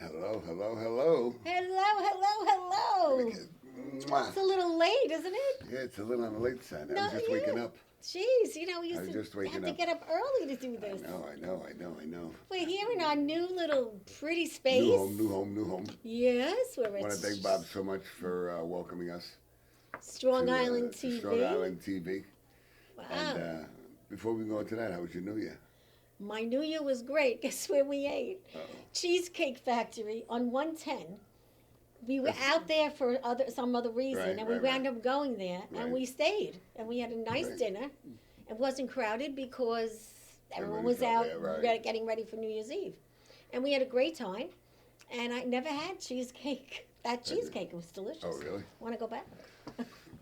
Hello, hello, hello. Hello, hello, hello. Mwah. It's a little late, isn't it? Yeah, it's a little on the late side. I No, was just waking yeah. up. Jeez, we I used was to just waking have to up. get up early to do this. I know. We're here in our new little pretty New space. home, new home, new home. Yes, we're I want at to thank Bob so much for welcoming us Strong to, Island to TV. Strong Island TV. Wow. And before we go into that, how was your New Year? My New Year was great. Guess where we ate? Uh-oh. Cheesecake Factory on 110. We were That's- out there for some other reason, Right, and we right, wound right. up going there, and Right. we stayed, and we had a nice Right. dinner. It wasn't crowded because everyone Everybody's was out out there, right. getting ready for New Year's Eve, and we had a great time. And I never had cheesecake. That Have you? cheesecake was delicious. Oh, really? Want to go back?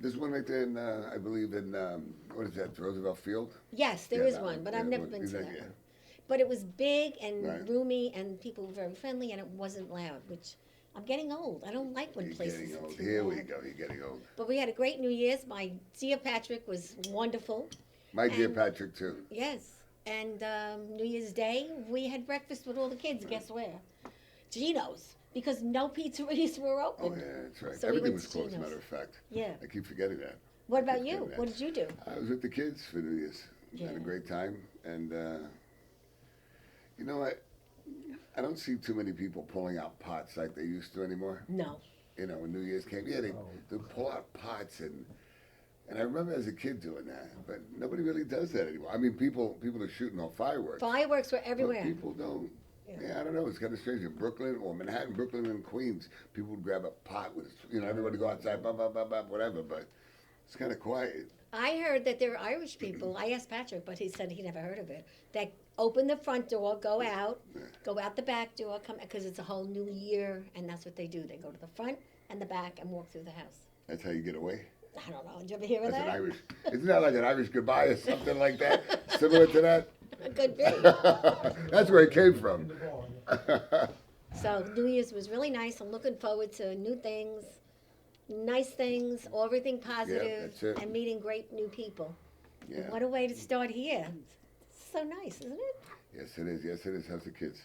There's one right there in, I believe, in, what is that, Roosevelt Field? Yes, there Yeah, is that one, one. but Yeah, I've never one. been to that Exactly, yeah. one. But it was big and Right. roomy, and people were very friendly, and it wasn't loud, which I'm getting old. I don't like when You're places getting are old. too Here loud. we go. You're getting old. But we had a great New Year's. My dear Patrick was wonderful. My dear And- Patrick, too. Yes. And New Year's Day, we had breakfast with all the kids. Guess where? Gino's. Because no pizzerias were Oh, open. yeah, that's right. So we Everything went was to closed, as a Gino's. matter of fact. Yeah. I keep forgetting that. What I about keep you? forgetting that. What did you do? I was with the kids for New Year's. Had a Yeah. great time. And, you know what? I don't see too many people pulling out pots like they used to anymore. No. You know, when New Year's came, yeah, they pull out pots and I remember as a kid doing that, but nobody really does that anymore. I mean, people are shooting off fireworks. Fireworks were But everywhere. people don't. Yeah, I don't know. It's kind of strange. In Brooklyn or Manhattan, Brooklyn and Queens, people would grab a pot with, everybody go outside, blah, blah, blah, blah, whatever, but it's kind of quiet. I heard that there are Irish people. I asked Patrick, but he said he never heard of it. That open the front door, go out the back door, come because it's a whole new year, and that's what they do. They go to the front and the back and walk through the house. That's how you get away. I don't know. Did you ever hear of That's an that? Irish. Isn't that like an Irish goodbye or something like that? Similar to that? Could be. That's where it came from. So New Year's was really nice. I'm looking forward to new things, nice things, everything positive, that's it. and meeting great new people. Yeah. And what a way to start here. So nice, isn't it? Yes, it is. Yes, it is. How's the kids?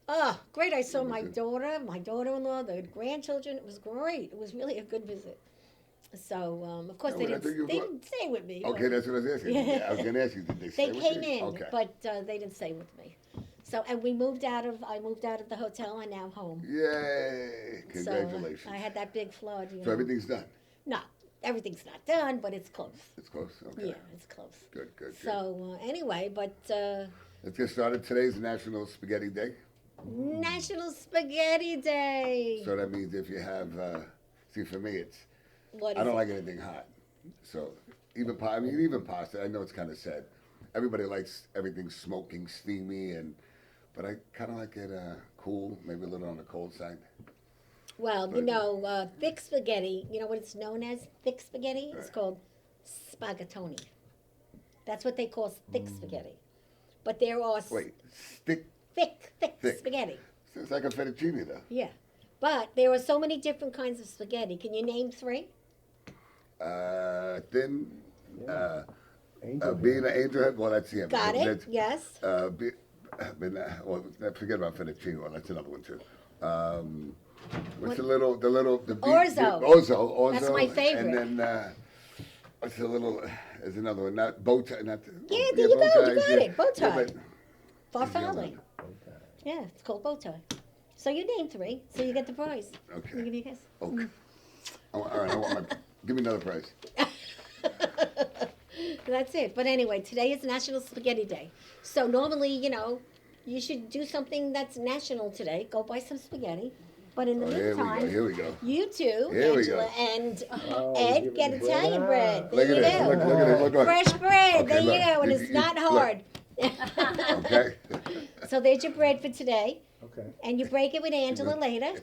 Oh, great. I saw Yeah, my me too. daughter, my daughter-in-law, the grandchildren. It was great. It was really a good visit. So, of course, No, they but I think didn't, you they go- didn't stay with me. Okay, but that's what I was asking. Yeah. I was going to ask you, did they stay they with came you? in, Okay. but they didn't stay with me. So, and I moved out of the hotel and now I'm home. Yay! Congratulations. So, I had that big flood, So everything's done? No, everything's not done, but it's close. It's close? Okay. Yeah, it's close. Good. So, anyway, but Let's get started. Today's National Spaghetti Day. National Spaghetti Day. So that means if you have, see, for me, it's, What I is don't it? like anything hot. So even pasta, I know it's kind of sad. Everybody likes everything smoking, steamy, but I kind of like it cool, maybe a little on the cold side. Well, But- thick spaghetti, you know what it's known as? Thick spaghetti? It's Right. called spaghettoni. That's what they call thick spaghetti. But there are Wait, thick, thick spaghetti. it's like a fettuccine though. Yeah. But there are so many different kinds of spaghetti. Can you name three? Thin, Angel being an angel head, well, that's, yeah. Got it? that's- Yes. well, forget about fettuccine. Well, that's another one too. What's What? the beef? Orzo. Orzo. That's my favorite. And then what's the little? There's another one. Not bow tie. Not. Yeah, there you bow go, you ties, got yeah. it, bow tie. Yeah, but Who's the other Farfalle. one? Yeah, it's called bow tie. So you name three, so you get the prize. Okay. Can I give you a kiss? Okay. All right. I want my. Give me another prize. That's it. But anyway, today is National Spaghetti Day. So normally, you should do something that's national today. Go buy some spaghetti. But in the Oh, here we go. meantime, Here we go. you two, Here we Angela go. and Oh, Ed, you're get giving Italian bread. bread There Look you at this. go. Look at it. Look at it. Fresh bread. Okay, There you look. go. And You- it's you- not look. hard. Okay. So there's your bread for today. Okay. And you break it with Angela later.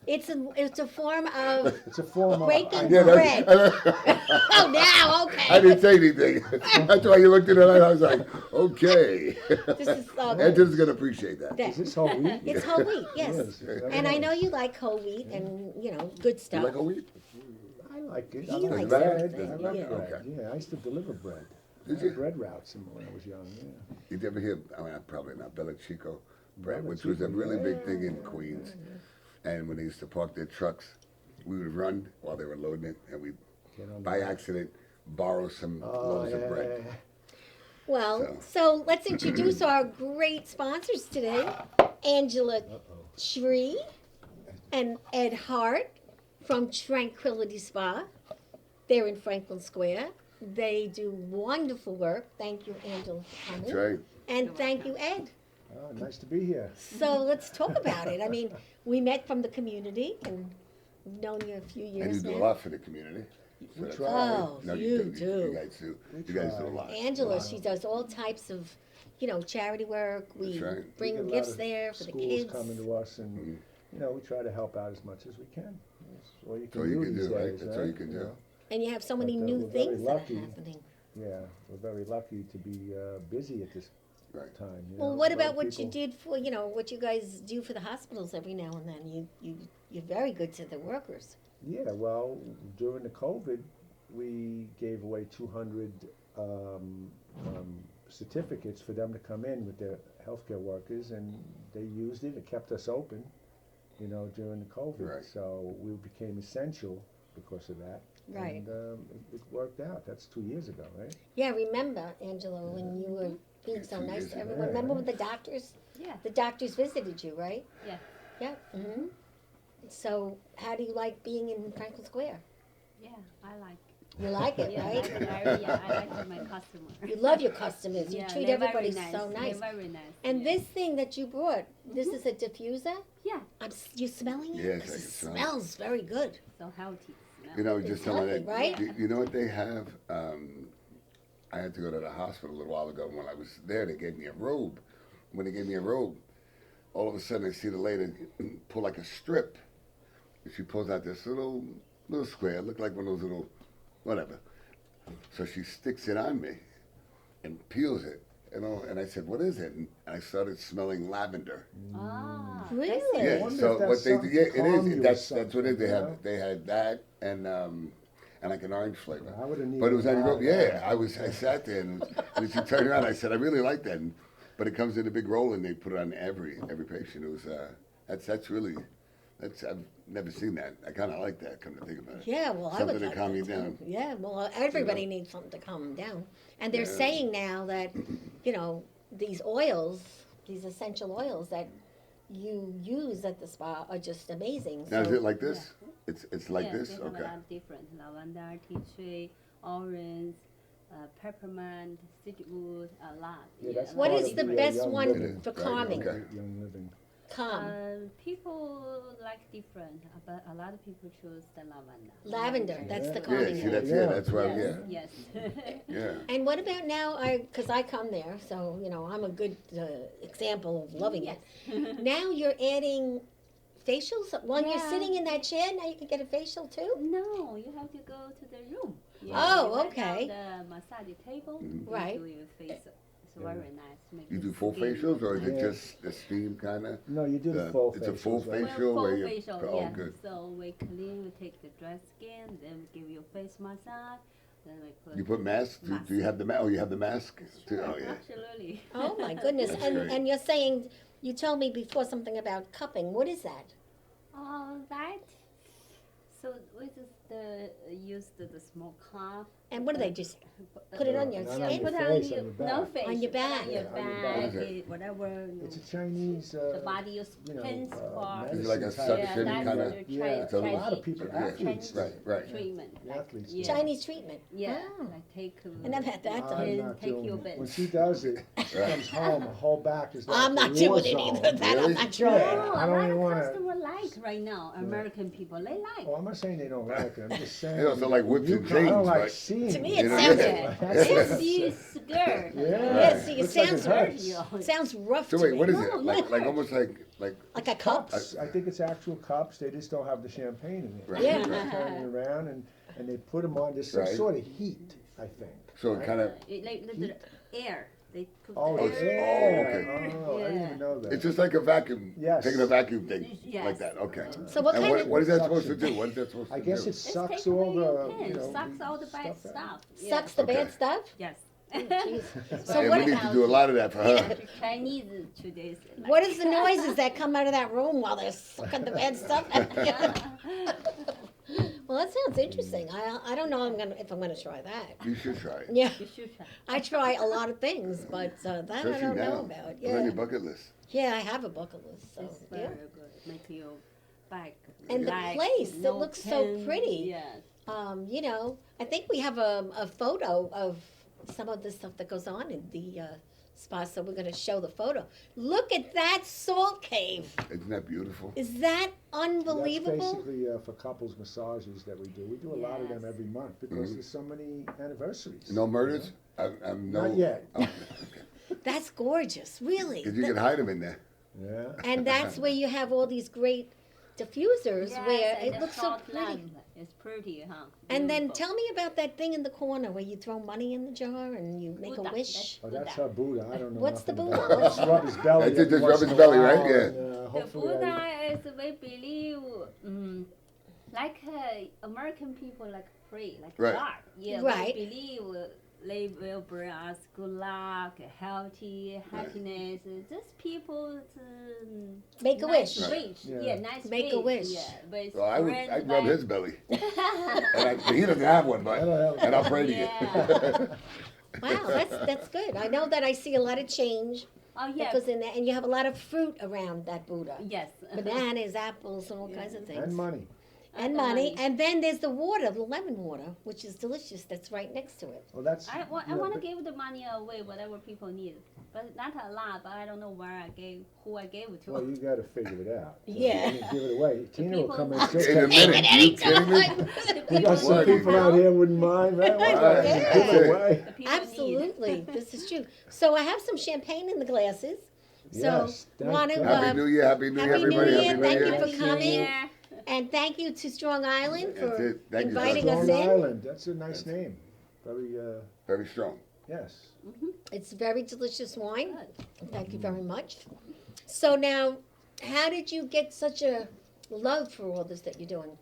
It's a form of It's a form of. breaking Yeah, bread. that's, Oh, now, I okay. didn't say anything. That's why you looked at it and I was like, okay. This is Angela's going to appreciate that. that. Is this whole wheat? It's whole wheat, yes. Yes. And I know you like whole wheat and, good You stuff. like a wheat? I like it. He I like likes bread. everything, I love yeah. bread. Okay. Yeah, I used to deliver bread. Did you? Bread routes when I was young. Yeah. Did you ever hear, probably not, Bella Chico bread, Bella which was a Chico, really big yeah, thing in yeah, Queens. And when they used to park their trucks, we would run while they were loading it, and we'd, Get on by the- accident, borrow some Oh, loaves of bread. yeah. Well, so let's introduce our great sponsors today, Angela Uh-oh. Shree and Ed Hart from Tranquility Spa. They're in Franklin Square. They do wonderful work. Thank you, Angela, for That's coming. right. And thank you, Ed. Oh, nice to be here. So let's talk about it. I mean, we met from the community and we've known you a few And years you do now. a lot for the community. We that's try. Oh, No, you do. do. You guys do. We You guys do a try. lot. Angela, Wow. she does all types of, charity work. We That's right. We bring get a lot gifts of there for the schools kids. coming to us, and Mhm. we try to help out as much as we can. That's all you That's can all you do can these do, right? days, That's all you can do. know? And you have so many But, new we're very things that are lucky. happening. Yeah, we're very lucky to be busy at this Right. time. Well, know? what A lot about of what you people- did for, what you guys do for the hospitals every now and then? You're very good to the workers. Yeah, well, during the COVID, we gave away 200 certificates for them to come in with their healthcare workers, and they used it. It kept us open, during the COVID. Right. So we became essential because of that. Right. And it worked out. That's 2 years ago, right? Yeah, remember, Angela, when you were being so 2 nice years to ago. everyone? Yeah. Remember when the doctors visited you, right? Yeah. Yeah. Mm-hmm. So how do you like being in Franklin Square? Yeah, I like. You like it, Yeah, I right? like the area. I like my customer. You love your customers. You Yeah, treat they're everybody very so nice. They're very nice. And yeah. this thing that you brought, this is a diffuser? Yeah, You smelling it? Yes, 'Cause I it can smell it. smells very good. so healthy. Smell. You know, It's just telling healthy, that. right? You know what they have? I had to go to the hospital a little while ago. When I was there, they gave me a robe. When they gave me a robe, all of a sudden I see the lady pull like a strip. And she pulls out this little square. It looked like one of those little, whatever. So she sticks it on me and peels it. And I said, "What is it?" And I started smelling lavender. Ah, Really? that's I Yeah. wonder So if that's what they something do? Yeah, to it calm you is. or That's what it is. something, They you have know? they had that and like an orange flavor. I would have needed But it was on that. rope. Yeah, I sat there and she turned around. I said, "I really like that." But it comes in a big roll and they put it on every patient. It was I've never seen that. I kind of like that. Come to think about it. Yeah, well, I would Something to like calm that you too. down. Yeah, well, everybody needs something to calm them down. And they're Yeah. saying now that, these oils, these essential oils that you use at the spa are just amazing. Now is So- it like this? It's like yeah, this. They have Okay. a lot of different lavender, tea tree, orange, peppermint, cedarwood, a lot. Yeah, that's What part is of the the best young one living. for Right, calming? okay. Young living. Calm. People like different, but a lot of people choose the lavender. Lavender, that's the Yeah. calming Yeah. See, one. that's Yeah. That's why. Yes, Yeah. yes. Yeah. And what about now? Because I come there, so I'm a good example of loving it. Now you're adding facials while you're Yeah. sitting in that chair. Now you can get a facial too. No, you have to go to the room. Oh, you lay okay. down the massage table. Right. You do your facial. It's very nice. Make You your do full skin facials or is it Yeah. just the steam kind of? No, you do the full It's a full facials, right? facial Well, where full you. facial, Oh, yeah. good. So we clean, we take the dry skin, then we give you a face massage, then we put. You put masks? Do you have the mask? Oh, you have the mask? Too? Sure, Oh, yeah. absolutely. Oh my goodness! That's and great. and you're saying you told me before something about cupping. What is that? That. So we just use the small cup. And what do they just put it on your Not skin? your Put face, on on your your no back. face. On your back. Put on your Yeah, on your back, back. Okay. whatever. It's a Chinese. The body you spins for. Is it like a medicine type suction thing. kinda- Yeah, It's a lot of people, Yeah, athletes. right, right. Treatment. Athletes yeah. do. Chinese treatment. Yeah, Oh. like take. I never had that I'm done. not Take doing your it. bed. When she does it, she Right. comes home, her whole back is like I'm a not war doing it zone. either. That I'm Really? not sure. Yeah. No, I a don't lot even of wanna- customers like right now. American people, they like. Oh, I'm not saying they don't like it. I'm just saying. They also like whips and I don't chains, like right? seeing To me, it. it You know, sounds. yeah. That's Yes, it. you scared. Yeah. Yeah, see, it Looks like sounds hurts. sounds rough So to wait, me. what is No, it? not Like hurt. almost like Like a cup? I think it's actual cups. They just don't have the champagne in it. Right, Yeah. They turn it around and they put them on. There's some Right. sort of heat, I think. so it kind of. Like the air. They put Oh, the it's air. okay. Oh, I didn't Yeah. even know that. It's just like a vacuum. Yes. Taking a vacuum thing Yes. like that. Okay. So what And kind what, of what is that supposed to do? What is that supposed I to guess do? it It's sucks take all away your the, pain, you know, sucks all the bad stuff out. stuff. sucks the Okay. bad stuff? Yes. Jeez. So And what? we need to do a lot of that for her. Chinese today's. What is the noises that come out of that room while they're sucking the bad stuff out? Well, that sounds interesting. I don't know if I'm gonna try that. You should try it. Yeah, You should try. I try a lot of things, but that I Especially don't now. know about. It's on Yeah, your bucket list. yeah, I have a bucket list. So It's yeah, very good. Make you back. and the relax, place it no looks so pain. pretty. Yes. You know, I think we have a photo of some of the stuff that goes on in the spa, so we're gonna show the photo. Look at that salt cave. Isn't that beautiful? Is that unbelievable? That's basically for couples massages that we do. We do a lot of them Yes. every month because there's so many anniversaries. No murders? I'm no. Not yet. Oh, okay. That's gorgeous, really. Because you can hide them in there. Yeah. And that's where you have all these great diffusers Yes, where and it the looks so salt pretty. lamp. It's pretty, huh? And then Beautiful. tell me about that thing in the corner where you throw money in the jar and you make Buddha. a wish. Oh, that's her Buddha. I don't know. What's the nothing Buddha? about it. Just rub his belly. That's it, every just once rub in his a belly, right? while, Yeah. and, The hopefully Buddha is, we believe, like American people like pray, like Right. God. Yeah, Right. we believe they will bring us good luck, healthy, happiness. Just people Make a nice wish. wish. Yeah. Yeah, nice Make a wish. Yeah, but it's So I'd friends rub by- his belly. He doesn't have one, but and I'll pray to you. Yeah. Wow, that's good. I know that I see a lot of change Oh that yeah. goes in there, and you have a lot of fruit around that Buddha. Yes. Bananas, apples, and all kinds of things. and money. And money. And then there's the water, the lemon water, which is delicious. That's right next to it. Well, that's. I yeah, want to but- give the money away, whatever people need, but not a lot. But I don't know who I gave it to. Well, you got to figure it out. So Yeah. you can't give it away. Tina will people come and want sit In a there. minute, you kidding me? The We got some What? people out here wouldn't mind, right? Why not? Yeah. Give it away. The people need. Absolutely, this is true. So I have some champagne in the glasses. So Yes, thank want to God. Happy New Year, Happy New Year, Happy New everybody. Year, Happy New thank you Year. for Happy coming. New Year. and thank you to Strong Island That's for it. Thank you, inviting Strong us Long in. Island. That's a nice name. Very, Very strong. yes. It's very delicious wine. Good. Thank you very much. So now, how did you get such a love for all this that you're doing?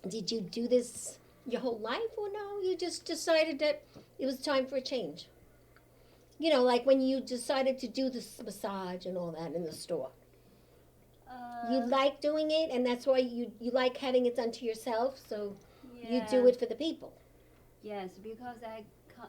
Did you do this your whole life, or no? You just decided that it was time for a change? You know, like when you decided to do this massage and all that in the store. You like doing it, and that's why you like having it done to yourself, so you do Yeah. it for the people. Yes, because I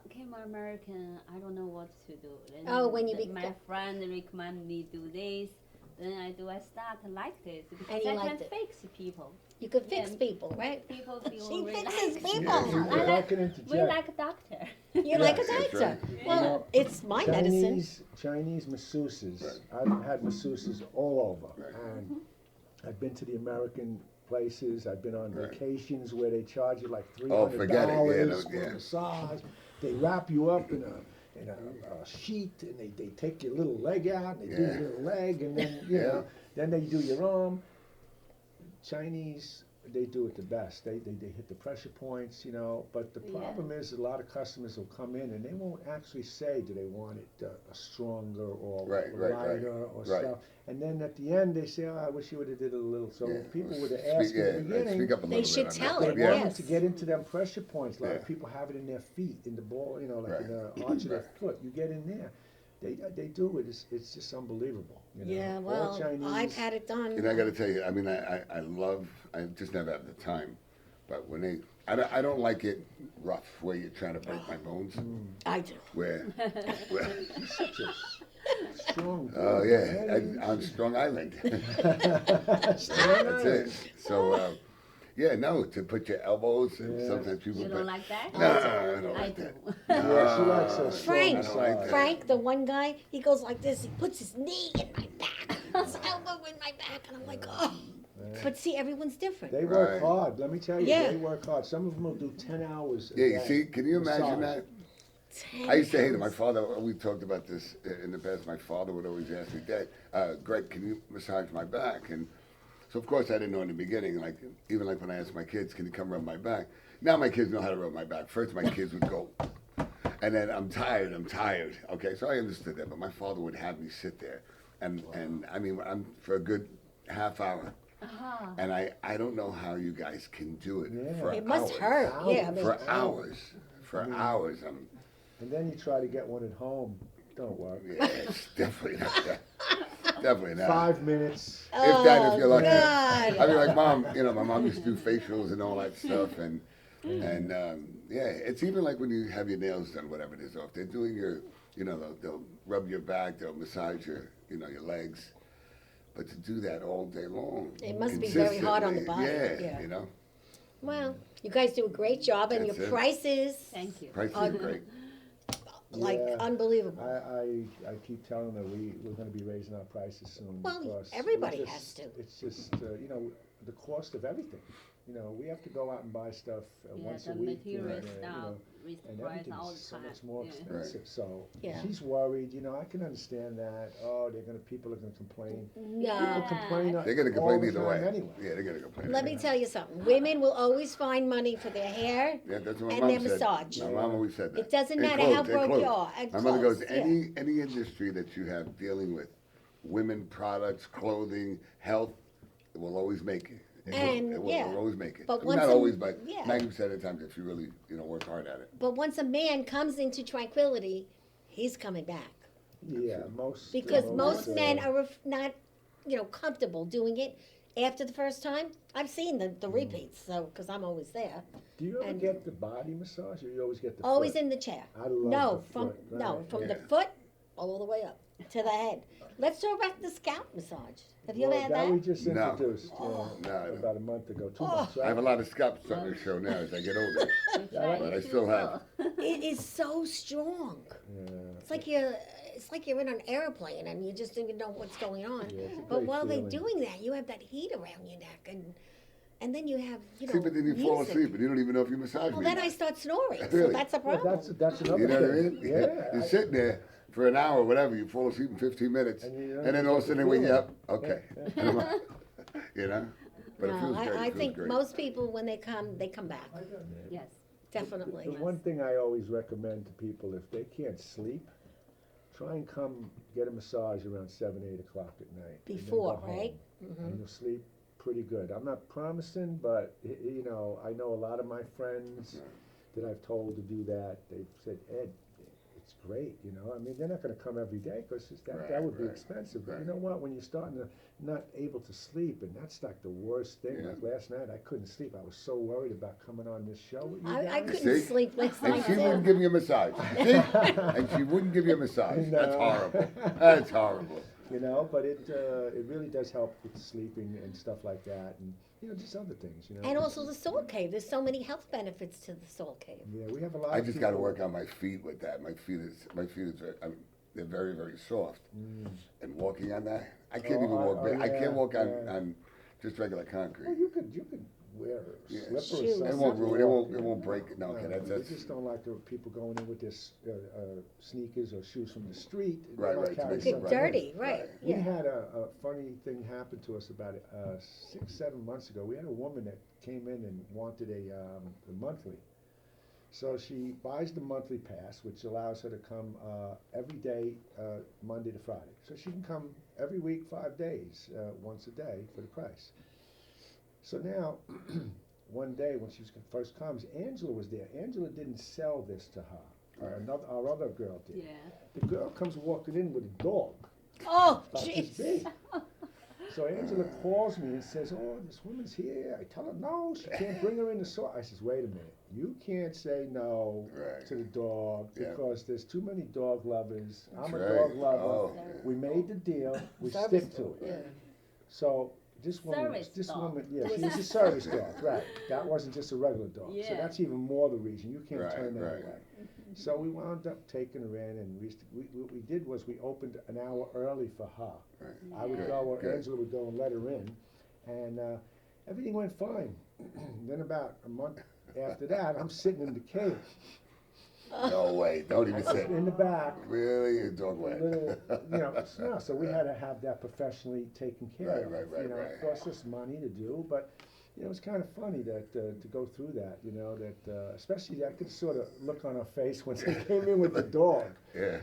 came American, I don't know what to do. Then Oh, when you my friend recommended me do this, then I start like this because And you I liked can it. fix people. You could fix Yeah. people, right? People feel She relaxed. fixes people. Yeah, she If will. I can interject. We like a doctor. You're like a Yes, doctor. that's You Well, know, it's my medicine. Chinese masseuses. Right. I've had masseuses all over, Right. and I've been to the American places. I've been on Right. vacations where they charge you like Oh, $300 forget it. Yeah, no, for yeah. a massage. They wrap you up in a sheet, and they take your little leg out, and they do Yeah. your little leg, and then you Yeah. know, then they do your arm. Chinese, they do it the best. They hit the pressure points, you know. But the Yeah. problem is, a lot of customers will come in and they won't actually say, do they want it a stronger or Right, right, right, lighter or right. stuff. And then at the end, they say, oh, I wish you would have did it a little. So Yeah. if people would have Speak- asked in the right, beginning, speak up a They little should bit on tell that. it, they Yeah. want them yes. to get into them pressure points. A lot Yeah. of people have it in their feet, in the ball, you know, like in Right. the arch of their Right. foot. You get in there. They do it. It's just unbelievable. You know? Yeah, All well, Chinese, I've had it done. And I got to tell you, I mean, I love, I just never have the time. But when I don't like it rough, where you're trying to break my bones. I do. Where such a strong. oh girl, yeah, man. on Strong Island. Strong That's Island. it. So, yeah, no, to put your elbows, and Yeah. sometimes people. You don't like that? No, I don't I like do. that. Yeah, she likes a strong Frank, I don't like that. Frank, the one guy, he goes like this. He puts his knee in my back, his elbow in my back, and I'm like, oh. But see, everyone's different. They work Right. hard. Let me tell you, Yeah. they work hard. Some of them will do 10 hours. A Yeah, you day. see, can you imagine Massage. that? I used to hate it. My father, we talked about this in the past. My father would always ask me, Dad, Greg, can you massage my back? And so, of course, I didn't know in the beginning. Like, even like when I asked my kids, can you come rub my back? Now my kids know how to rub my back. First, my kids would go, and then I'm tired. Okay, so I understood that. But my father would have me sit there, and I mean, I'm for a good half hour. Uh-huh. And I don't know how you guys can do it Yeah. for It must hours. hurt. Yeah, I mean, For hours. For hours. And then you try to get one at home, don't work. Yeah, it's definitely not that. Definitely not. 5 minutes. If that, if you're lucky. God. I mean, like mom, my mom used to do facials and all that stuff, and yeah, it's even like when you have your nails done, whatever it is, or if they're doing your, they'll rub your back, they'll massage your legs, but to do that all day long, It must be very hard on the body. Yeah, Yeah. Well, you guys do a great job, and That's your it. prices, Thank you. Prices are great. like, Yeah. unbelievable. I keep telling them we're going to be raising our prices soon. Well, because everybody it's has to. It's just, the cost of everything. We have to go out and buy stuff once the a week. material and, stuff with and price everything's all the so time. much more Yeah. expensive. So Yeah. she's worried. I can understand that. Oh, people are going to complain. No. People complain. They're gonna all complain the either time way. anyway. Yeah, they're gonna complain. Let me tell you something. Women will always find money for their hair Yeah, that's what my and mom their said. massage. My mom always said that. It doesn't And matter how clothes, and broke clothes. you are. And My mother goes, clothes, yeah. any industry that you have dealing with women products, clothing, health, it will always make it. And, It will yeah. always make it. But I mean, once not a- always, but yeah. 90% of the time if you really, work hard at it. But once a man comes into Tranquility, he's coming back. Yeah, most. Because most men are not, comfortable doing it after the first time. I've seen the repeats, so, because I'm always there. Do you ever and- get the body massage, or you always get the Always foot? in the chair. I love No, the from, foot, no, right, from the yeah. foot all the way up to the head. Let's talk about the scalp massage. Have you ever had that we that? just No. introduced No, I don't. about a month ago, 2 Oh. months, I have a right? lot of scalp starting to show now as I get older. But I still have. It is so strong. Yeah. It's like you're in an airplane and you just don't even know what's going on. Yeah, it's a But great while they're feeling. doing that, you have that heat around your neck, and then you have See, but then you fall music. asleep and you don't even know if you massaged Well, me. then I start snoring, so Really? that's a Well, problem. that's another You know what I thing. mean? Yeah. You're sitting there for an hour or whatever, you fall asleep in 15 minutes, And and, you don't then even all of a get the sudden when you're up, feeling. okay. But it No, feels great. I It feels think great. most people when they come back. Yes. Definitely. The one thing I always recommend to people, if they can't sleep, try and come get a massage around 7, 8 o'clock at night. and then Before, go home, right? And you'll sleep pretty good. I'm not promising, but I know a lot of my friends that I've told to do that. They've said, Ed, it's great. I mean, they're not going to come every day because that would be Right, expensive. But right. you know what? When you're starting to not able to sleep, and that's like the worst thing. Yeah. Like last night, I couldn't sleep. I was so worried about coming on this show with you I guys. couldn't See? sleep last And night. she wouldn't give you a massage. See? And she wouldn't give you a massage. That's No. horrible. That's horrible. But it really does help with sleeping and stuff like that, and just other things. And also the salt cave. There's so many health benefits to the salt cave. Yeah, we have a lot. I of just got to people- work on my feet with that. My feet is very, they're very, very soft. And walking on that, I can't Oh, even walk. oh, I can't walk on, yeah. on just regular Well, concrete. you could wear a Yeah. slipper Shoes. or It something. won't to ruin. It walk, won't break it. No, okay, we that's just don't like the people going in with their sneakers or shoes from the street. They Right, might right, to carry make it Get something in. dirty, right? Right. We Yeah. had a funny thing happen to us about 6, 7 months ago. We had a woman that came in and wanted a monthly. So she buys the monthly pass, which allows her to come every day, Monday to Friday. So she can come every week, 5 days, once a day for the price. So now, one day when she first comes, Angela was there. Angela didn't sell this to her. Our other girl did. Yeah. The girl comes walking in with a dog. Oh, About this jeez. big. So Angela calls me and says, "Oh, this woman's here." I tell her, "No, she can't bring her in the store." I says, "Wait a minute. You can't say no Right. to the dog Yeah. because there's too many dog lovers. I'm a That's dog right. lover. Oh, We made the deal. We Service stick to dog, it." yeah. So this woman, Service dog. yeah, she was a service dog, right? That wasn't just a regular dog. So Yeah. that's even more the reason you can't Right, turn that right. away. So we wound up taking her in, and what we did was we opened an hour early for her. Right. I would Good, go, or good. Angela would go and let her in, and everything went fine. Then about a month after that, I'm sitting in the cave, No way. Don't even say in it. the back. Really, a dog A way. little, no, so we had to have that professionally taken care Right, of. right, right, right. It cost us money to do, but it was kind of funny that to go through that. Especially I could sort of look on her face when they came in with the dog. Yeah.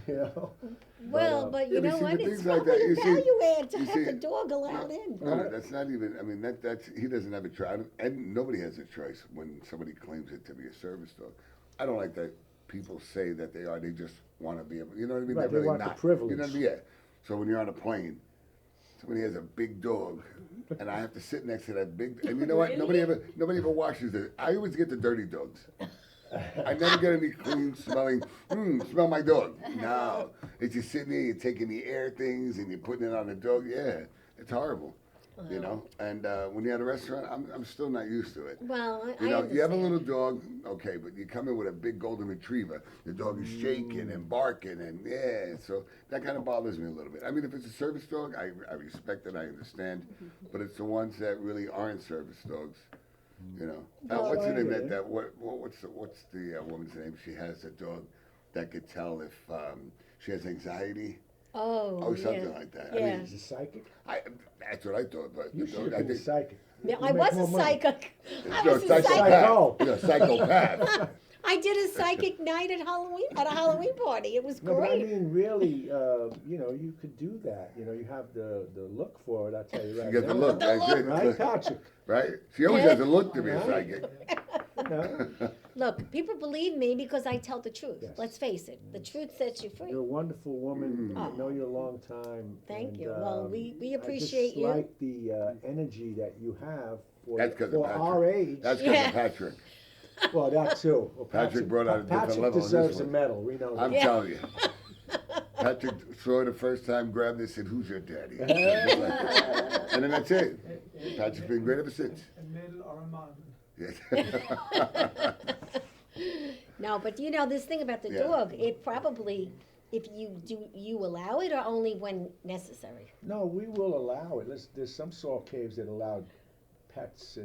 Well, but you Yeah, but know see, what? but It's things like probably that, a you see- value add to you have see- the dog allowed in. No, that's not even. I mean, that's he doesn't have a choice, and nobody has a choice when somebody claims it to be a service dog. I don't like that people say that they are. They just want to be able, you know what I mean? Right, They're they really want the not. privilege. You know what I mean? Yeah. So when you're on a plane, somebody has a big dog, and I have to sit next to that big. And you know what? Really? Nobody ever washes it. I always get the dirty dogs. I never get any clean smelling. Smell my dog. No, it's just sitting there. You're taking the air things and you're putting it on the dog. Yeah, it's horrible. You know. And when you're at a restaurant, I'm still not used to it. Well, I You know, understand. you have a little dog, okay, but you come in with a big golden retriever. The dog is shaking and barking, and yeah, so that kind of bothers me a little bit. I mean, if it's a service dog, I respect it, I understand, but it's the ones that really aren't service dogs, you know. Well, What's the name yeah. what's the woman's name? She has a dog that could tell if she has anxiety. Oh, Something yeah. like that. Yeah. I mean, He's a psychic. that's what I thought, but You the should dog, I have been a think. psychic. Yeah, You I make was a more money. psychic. I You're was a a psychic. Psycho. psychopath. You're a psychopath. I did a psychic night at Halloween at a Halloween party. It was No, but I great. mean, really, you know, you could do that. You know, you have the look for it. I'll tell you You right get the now. look, that's it. Right, Patrick? Right? She always has a look to be a Right. psychic. You know, Look, people believe me because I tell the truth. Yes. Let's face it, the truth sets you free. you're a wonderful woman. Mm. I know you a long time. Thank and, you. Well, we appreciate I just you. like the energy that you have for, That's 'cause of for Patrick. our age. That's because Yeah. of Patrick. Well, that too. Well, Patrick brought out a different Patrick level in this deserves a one. medal. We know I'm that. Yeah. telling you. Patrick saw it the first time, grabbed it, and said, "Who's your daddy?" And then that's it. Patrick's been great ever since. A medal or a mountain. Yes. No, but you know this thing about the Yeah. dog. It probably, if you allow it or only when necessary. No, we will allow it. There's some salt caves that allow pets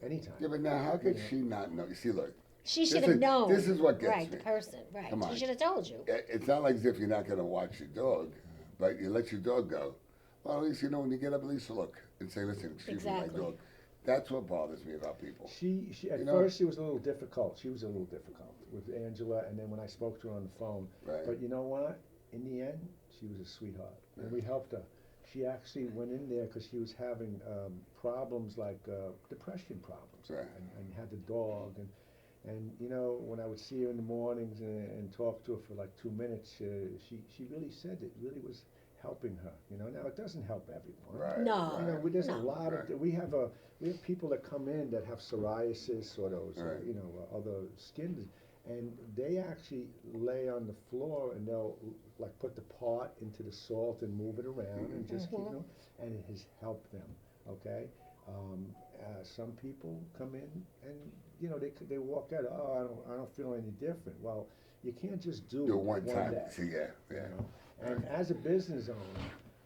anytime. Yeah, but now how could she not know? You see, look, She should This have is- known. this is what gets right, me. the person, right. Come on. She should have told you. it's not like as if you're not going to watch your dog, but you let your dog go. Well, at least you know when you get up, at least look and say, "Listen, excuse me, Exactly. my dog." That's what bothers me about people. She at You know? first she was a little difficult. She was a little difficult with Angela, and then when I spoke to her on the phone. Right. But you know what? In the end, she was a sweetheart, and we helped her. She actually went in there because she was having problems like depression problems, Right. and had the dog, and you know when I would see her in the mornings and talk to her for like 2 minutes, she really said it really was helping her. You know, now it doesn't help everyone. Right. No. You know, there's a No. lot Right. of we have people that come in that have psoriasis or those Right. you know other skin and they actually lay on the floor and they'll like put the pot into the salt and move it around and just keep Mhm. and it has helped them. Okay, some people come in and you know they walk out. Oh, I don't feel any different. Well, you can't just do Do it one time. day. See, yeah. You know? And as a business owner,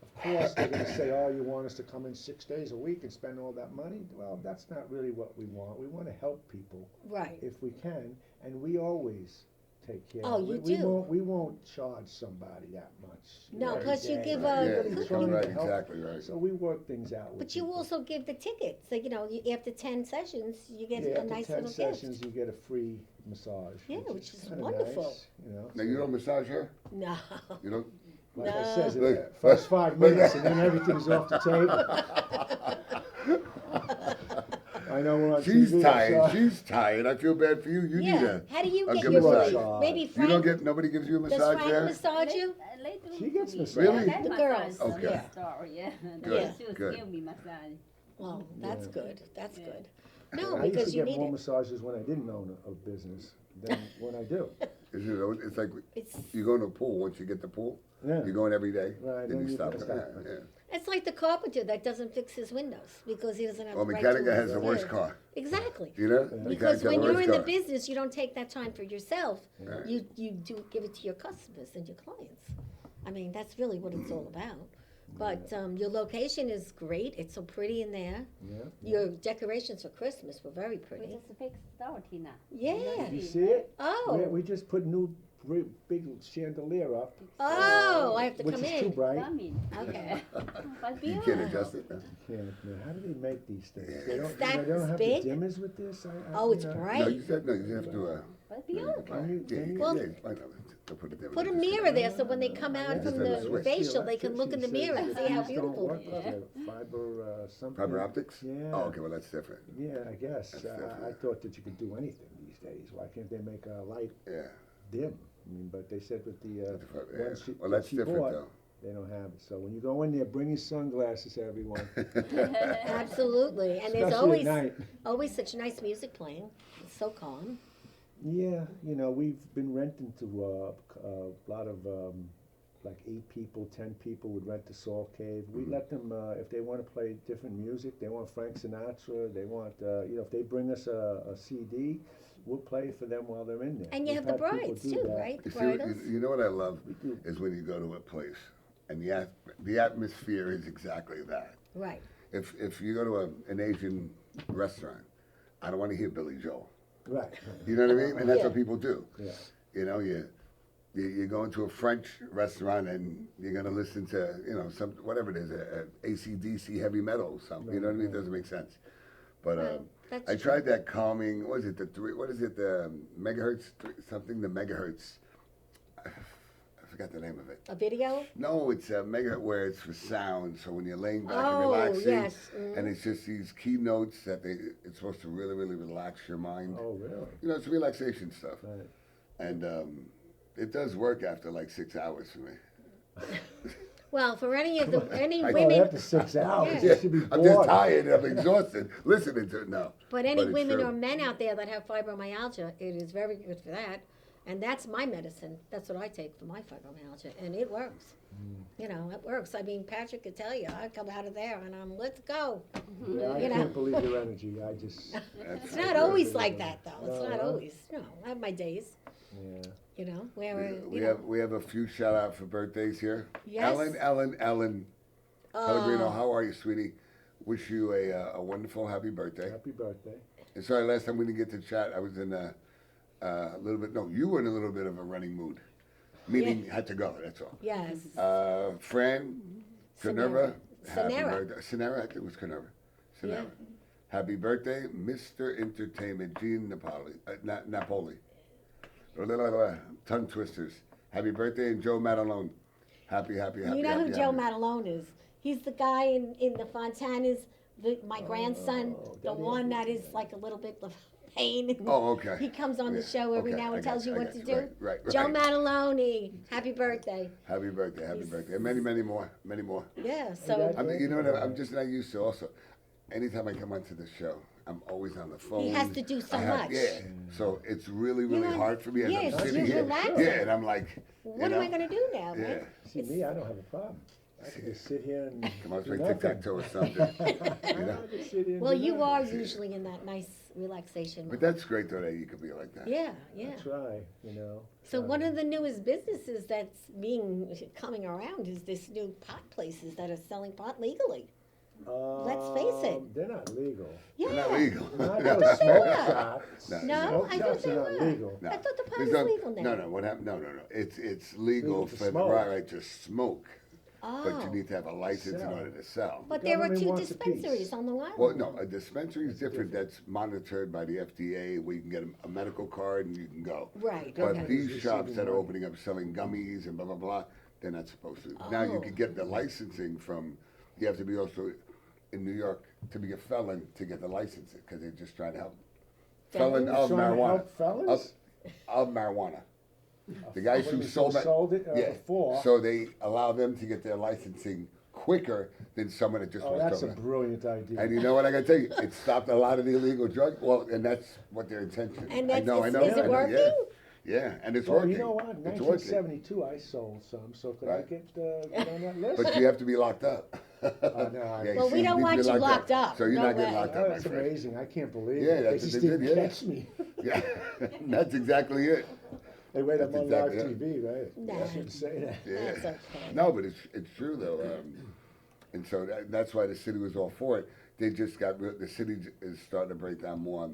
of course, they're going to say, "Oh, you want us to come in 6 days a week and spend all that money?" Well, that's not really what we want. We want to help people Right. if we can, and we always take care. Oh, you do. We won't charge somebody that much. No, every 'cause you day. give We're a- Yeah, really you're trying to right, help. exactly right. So we work things out. With But you people. also give the tickets. So, you know, after 10 sessions, you get yeah, a after nice 10 little sessions, gift. you get a free massage. Yeah, which is kinda wonderful. Nice, you know. Now you don't massage her. No. You don't. Like I No. said, Look. first 5 minutes and then everything's off the table. I know we're on She's TV, tired. so- She's tired. I feel bad for you. You need Yeah. a. How do you a get good your massage. free? Maybe You Frank. don't get. Nobody gives you a Does massage Frank there. massage you? Later She gets me. massage. Really? That The massage girls. is Okay. another story, yeah. Yeah. She was Good. give me massage. Oh, that's Yeah. good. That's Yeah. good. No, I used because to you get need more it. massages when I didn't own a business than when I do. It's like It's you go to a pool. Once you get the pool, Yeah. you're going every day. Right, Then then you you stop. gotta Yeah, stop. yeah. it's like the carpenter that doesn't fix his windows because he doesn't have Well, the right mechanic tools. has the worst Yeah. car. Exactly. You know. Yeah. Mechanic Because has the when you're worst in the car. business, you don't take that time for yourself. Right. You do give it to your customers and your clients. I mean, that's really what it's all about. But your location is great. It's so pretty in there. Yeah. Your decorations for Christmas were very We pretty. just fixed our Tina. Yeah. You see it? Oh. We just put new big chandelier up, Oh, I have to which come is too in. bright. Come in. Okay. But You beyond. can't adjust it. Man, how do they make these things? Yeah. They don't, It's that they don't have big? the dimmers with this? Oh, it's you know. No, bright. you said no. You have to. But beyond. Can you- Yeah, can you- Well, yeah, I know. They'll put it there. Put a Just- mirror there so when they come out Yeah, from just have a the switch. facial, they can look in the mirror and see how These don't beautiful work it with is. the Fiber something. Fiber optics? Yeah. Oh, okay. Well, that's different. Yeah, I guess. That's I different. thought that you could do anything these days. Why can't they make a light Yeah. dim. I mean, but they said with the Yeah. one she, Well, that's she different bought, though. they don't have it. So when you go in there, bring your sunglasses, everyone. Absolutely, and there's Especially at night. always such nice music playing. It's so calm. Yeah, you know, we've been renting to a lot of like 8 people, 10 people would rent the Salt Cave. We let them, if they want to play different music, they want Frank Sinatra, they want, you know, if they bring us a CD, we'll play it for them while they're in there. And you We've have the had people brides do too, that. right? The You see, bridals. you know what I love We do. is when you go to a place and the atmosphere is exactly that. Right. If you go to an Asian restaurant, I don't want to hear Billy Joel. Right. You know what I mean? And that's Yeah. what people do. Yeah. You know, you go into a French restaurant and you're gonna listen to, you know, some whatever it is, AC/DC heavy metal or something. You know what I mean? It doesn't make sense. But Right, that's I true. tried that calming. What is it? What is it? The megahertz something. The megahertz. I forgot the name of it. A video? No, it's a megahertz where it's for sound. So when you're laying back and Oh, relaxing, yes. Mhm. and it's just these key notes that it's supposed to really, really relax your mind. Oh, really? You know, it's relaxation stuff. Right. And it does work after like 6 hours for me. Well, for any I- Well, women, after 6 hours, Yeah. you should be I'm just bored. tired and I'm exhausted listening to it now. but any it's women true. or men out there that have fibromyalgia, it is very good for that. And that's my medicine. That's what I take for my fibromyalgia, and it works. You know, it works. I mean, Patrick could tell you, I come out of there and I'm, let's go. Yeah, I You know. can't believe your energy. I just, It's not always like that, though. It's No, not huh? always. No, I have my days. yeah. You know, where We have a few shout out for birthdays here. Yes. Ellen Oh. Pellegrino, how are you, sweetie? Wish you a wonderful happy birthday. Happy birthday. And sorry, last time we didn't get to chat, I was in a little bit. No, you were in a little bit of a running mood, meaning had to go. That's all. Yes. Fran, Canerva, happy Sonera. birthday. Sonera, I think it was Canerva. Sonera. Yeah. Happy birthday, Mr. Entertainment, Gene Napoli. Tongue twisters. Happy birthday, and Joe Matalone. Happy. You know happy, who Joe happy. Matalone is? He's the guy in the Fontanas, my grandson, the Daddy, one that is like a little bit of pain. Oh, okay. He comes on the Yeah, show every okay, now I and got tells you, you I what to got do. you. Right. Joe Matalone, happy birthday. Happy birthday, and many more. Yeah, so I mean, you know what? I'm just not used to. Also, anytime I come onto the show, I'm always on the phone. he has to do so much. Yeah, so it's really You know, hard for me as yeah, I'm it's sitting just here. relaxing. Yeah, and I'm like, What am I going to do now, Yeah. man? See, me, I don't have a problem. I can just sit here and Come on, do play nothing. tic-tac-toe or something. You know? I just sit here and Well, do you nothing. are usually in that nice relaxation But mode. that's great though that you could be like that. Yeah, yeah. I try, you know. So try. one of the newest businesses that's coming around is this new pot places that are selling pot legally. let's face it. They're not legal. Yeah. They're not legal. Not I those thought they smoke were. shops. No. No, Smoke I thought shops they are not were. legal. No. I thought the pot There's is no- legal now. No, what happened? No. It's legal Legal to for the smoke. right to smoke, but Oh. you need to have a license in Sell. order to sell. But there are government two wants a piece. dispensaries on Long Island. Well, no, a dispensary is different. That's monitored by the FDA, where you can get a medical card and you can go. Right, But okay. these Receiving shops that are money. opening up selling gummies and blah blah blah, they're not supposed to. Now you Oh. can get the licensing from. You have to be also in New York to be a felon to get the license because they're just trying to help. Felon Felons? of Trying to marijuana. help fellas? Of marijuana. The guys who sold it before. So they allow them to get their licensing quicker than someone that just Oh, was that's a doing it. brilliant idea. And you know what I gotta tell you? It stopped a lot of the illegal drug. Well, and that's what their intention. And I that's, know. is I it know, working? Yeah. Yeah, and it's Well, working. you know what? It's working. 1972, I sold some, so could I Right. get on that list? But you have to be locked up. No, I- you Well, we see, don't need to want be you locked up. So you're No not getting way. locked Oh, up, my that's friend. amazing. I can't believe Yeah, it. that's They what just they didn't did, yeah. catch me. Yeah, that's exactly it. Hey, wait, I'm That's on live exactly TV, right? Nah. I shouldn't say that. Yeah. That's okay. No, but it's true though, and so that's why the city was all for it. They just the city is starting to break down more on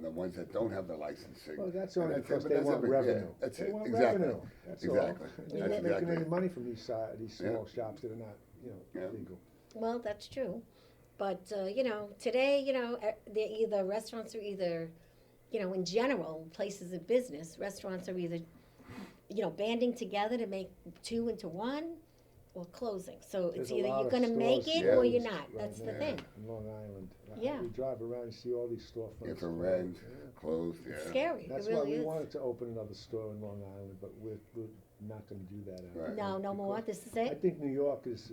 the ones that don't have the licensing. Well, that's And only it, because but they that's want every- yeah, revenue. that's They it. want Exactly. revenue. That's Exactly. all. They're That's not making exactly any it. money from these small Yeah. shops that are not, Yeah. legal. Well, that's true. But, today, restaurants are either, in general, places of business, restaurants are either, banding together to make two into one. or closing. So it's There's a either lot you're of going to make stores it Yeah. or you're not. right That's the now thing. in Long Island. Yeah. We drive around and see all these storefronts. Yeah, for closed. rent, Yeah. closed, yeah. It's scary. That's it why really we is. wanted to open another store in Long Island, but we're not going to do that. out Right. there No, no more. because This is I it. think New York is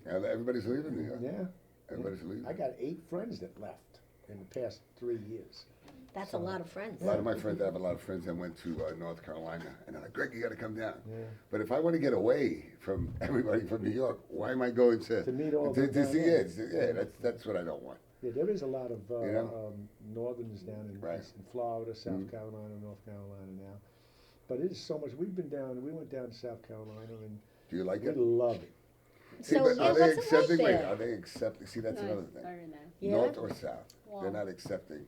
Yeah, everybody's leaving New York. yeah. Everybody's leaving. I got 8 friends that left in the past 3 years. That's a lot of friends. A lot of my friends, I have a lot of friends that went to North Carolina, and they're like, Greg, you got to come down. Yeah. But if I want to get away from everybody from New York, why am I going To meet all to, them to down see there. it? Yeah, that's what I don't want. Yeah, there is a lot of You know? northerners down in, Right. in Florida, South Mhm. Carolina, North Carolina now. But it is so much. We went down to South Carolina, and Do you like we it? love it. See, So, but yeah, are they what's it like accepting? Wait, there? are they accepting? See, that's No, another it's thing. very nice. Yeah? North or south, Wow. they're not accepting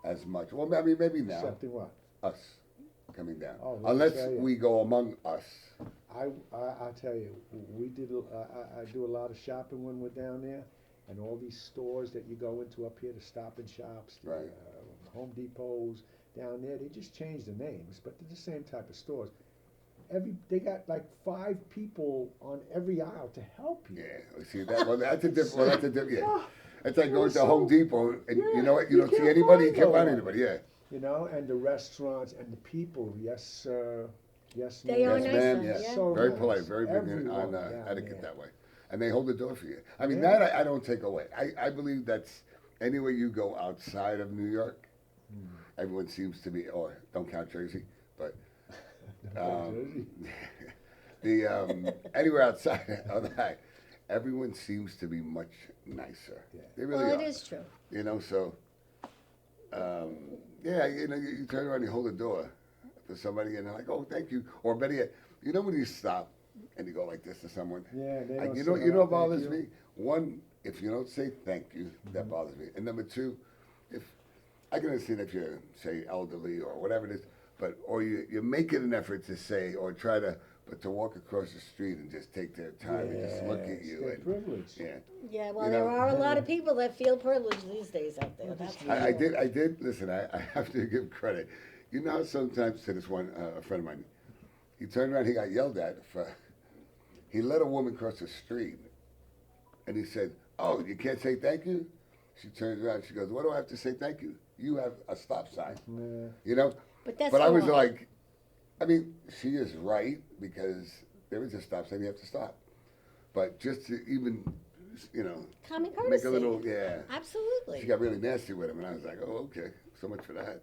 as much. Well, I mean, maybe now Accepting what? us coming down, Oh, let me unless tell you. we go among us. I tell you, we did. I do a lot of shopping when we're down there, and all these stores that you go into up here, the Stop and Shops, the, Right. Home Depots down there, they just changed the names, but they're the same type of stores. They got like 5 people on every aisle to help you. Yeah, see that? Well, that's a different. Well, that's a different. Yeah, Ah, it's like it going was to so- Home Depot, and Yeah, you know what? You you don't see can't anybody. You find can't find no anybody. Yeah. You know, and the restaurants and the people, yes, sir, yes, They are Yes, nice, ma'am. yeah. Yeah. So Very nice. polite. Very big Everyone on down etiquette there. that way, and they hold the door for you. I mean, Yeah. that I don't take away. I believe that's anywhere you go outside of New York, everyone seems to be. Or don't count Jersey, but Jersey. anywhere outside of that, everyone seems to be much nicer. Yeah. They really Well, are. it is true. You know, so yeah, you turn around and you hold the door for somebody, and they're like, "Oh, thank you," or better yet, you know when you stop and you go like this to someone. Yeah, they Like, don't you know, say, you know "Oh, what bothers thank you." me? One, if you don't say thank you, that bothers me. And number two, if I can understand if you're say elderly or whatever it is, but or you make it an effort to say or try to, but to walk across the street and just take their time and just look at Yes, you they're and privileged. yeah. Yeah, well, You there know? are a lot of people that feel privileged these days out there. Well, That's just for I sure. did. Listen, I have to give credit. You know how sometimes to this one, a friend of mine, he turned around, he got yelled at for, he let a woman cross the street, and he said, "Oh, you can't say thank you?" She turns around, she goes, "What do I have to say thank you? You have a stop sign." Yeah. You know? But that's But I was wrong. like, I mean, she is right, because there is a stop sign, you have to stop. But just to even, you know, Common make courtesy. a little, yeah. Absolutely. She got really nasty with him, and I was like, "Oh, okay, so much for that."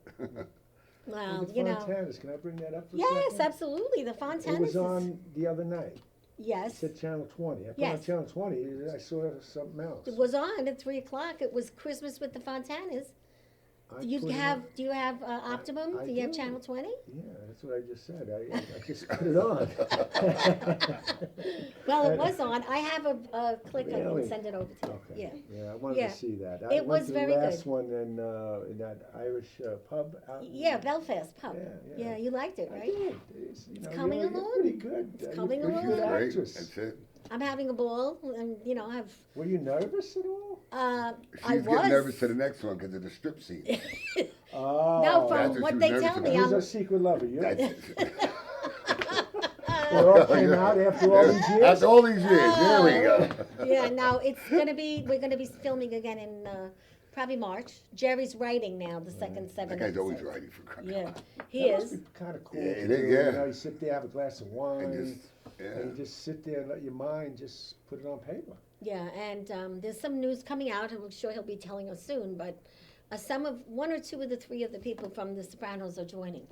Well, the you know. Fontanas, can I bring that up for a Yes, second? absolutely. The It Fontanas was is. on the other night. It Yes. said Channel 20. I put on Yes. Channel 20, I saw something else. It was on at 3 o'clock. It was Christmas with the Fontanas. I Do you put it have on- Do you have Optimum? I do you have do. Channel 20? Yeah, that's what I just said. I just put it on. Well, it was on. I have a click. I Really? can send it over to you. Okay. Yeah. Yeah, I wanted Yeah. to see that. It I was went to very the last good. one in that Irish pub out in- Yeah, Belfast Pub. Yeah, yeah. You liked it, I right? did. It's, you know, coming you're along. pretty good. It's You're coming a pretty along. good Great, actress. that's it. I'm having a ball, and I've. Were you nervous at all? I She's was. getting nervous to the next one because of the strip scene. Oh. No, That's from what what she was they nervous tell about. me, Who's I'm. our secret lover? You? That's, It all came out after all these years? After all these years, there we go. Yeah, no, we're gonna be filming again in probably March. Jerry's writing now the second 7 That guy's always episodes. writing for crying Yeah, out loud. he That is. must be kind of cool. Yeah, to it is, do. yeah. You know, you sit there, have a glass of wine, And and, just, yeah. you just sit there and let your mind just put it on paper. Yeah, and there's some news coming out. I'm sure he'll be telling us soon, but one or two of the three of the people from The Sopranos are joining.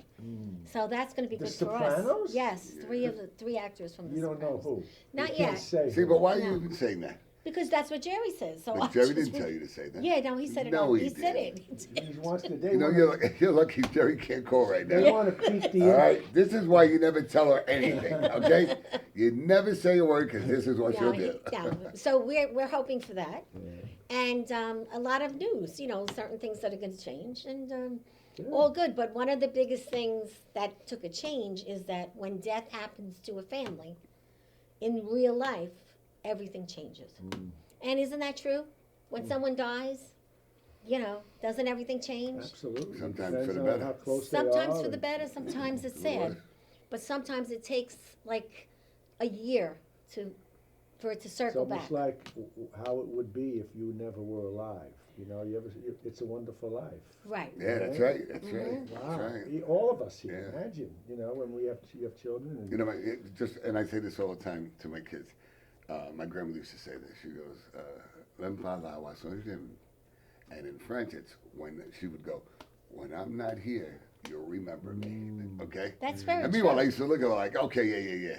So that's going to be The good for us. Sopranos? Yes, three actors from The You don't know Sopranos. who. Not you can't yet. say See, who. but why are No. you even saying that? Because that's what Jerry says. So But I'll Jerry just didn't re- tell you to say that. Yeah, no, he said it. No, all. he said didn't. it. He wants to. They You know, wanna, you're lucky Jerry can't call right they now. want to creep the All right, this is why you never tell her anything, okay? You never say a word because this is what No, she'll he- do. no. So we're hoping for that, and a lot of news. Certain things that are going to change, and all good. But one of the biggest things that took a change is that when death happens to a family, in real life, everything changes. And isn't that true? When someone dies, doesn't everything change? Absolutely. Sometimes Depends for the on better. how close Sometimes they are for the and- better, sometimes it's sad. But sometimes it takes like a year for it to It's circle almost back. like how it would be if you never were alive. You know, It's a Wonderful Life. Right. Yeah, that's right. That's right. Wow. That's right. All of us here. Yeah. Imagine, when you have children. And You know, and I say this all the time to my kids. My grandmother used to say this. She goes, "Lem pa la wa son jim." And in French, it's when she would go, "When I'm not here, you'll remember me." Okay. That's very And meanwhile, true. I used to look at her like, "Okay, yeah.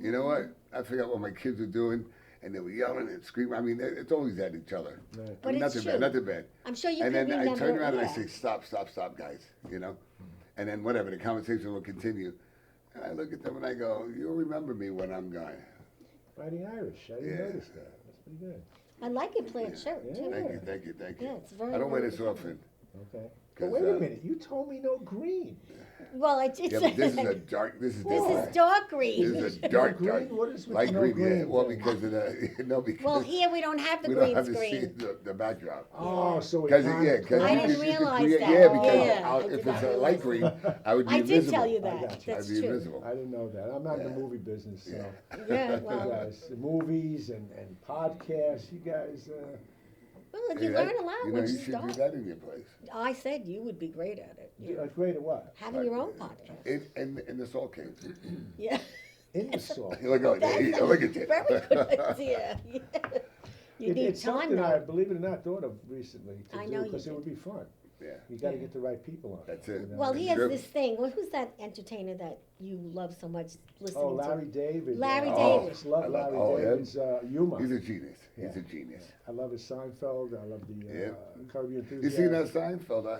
You know what? I forgot what my kids were doing, and they were yelling and screaming. I mean, it's always at each other. Right. I But mean, it's nothing true. bad, nothing bad. I'm sure you And can then I remember. turn around and I yeah. say, "Stop, guys." You know. And then whatever, the conversation will continue. And I look at them and I go, "You'll remember me when I'm gone." Fighting Irish. I didn't Yeah. notice that. That's pretty good. I like your plaid shirt Yeah. too. Thank you. Yeah, it's very. I don't wear very this good. often. Okay. 'Cause, But wait a minute. You told me no green. Well, it's Yeah, but this is a dark. This is this different. is dark green. This is a dark Green? dark. What is with Light no green, yeah. green Well, thing? because of the no, because Well, here we don't have the we green don't have to see screen. the backdrop. Oh, so we Because can't. yeah, because I you, didn't could- you could realize create, that. yeah, because Yeah, I if did it's not a realize light green, I would be I invisible. did tell you I that. got you. That's I'd be true. invisible. I didn't know that. I'm not in the Yeah. movie business, so. Yeah, You well, guys, the movies and podcasts, you guys. well, Hey, you learn a lot You know, once you you should do start. that in your place. I said you would be great at it. You know, Great at what? having your own podcast. In the salt cave. Yeah. In the salt. Look at you. Look at you. Very good idea. Yeah. You need It's time something I, though. believe it or not, thought of recently to I do know you because it did. would be fun. Yeah. You got to Yeah. get the right people on. That's it. Well, he has Sure. this thing. Well, who's that entertainer that you love so much listening Oh, Larry to? David. Larry I David. just love I love- Larry oh, him? David's humor. He's a genius. He's Yeah. a genius. I love his Seinfeld. I love the Yeah. Curb Your You Enthusiasm. see that Seinfeld?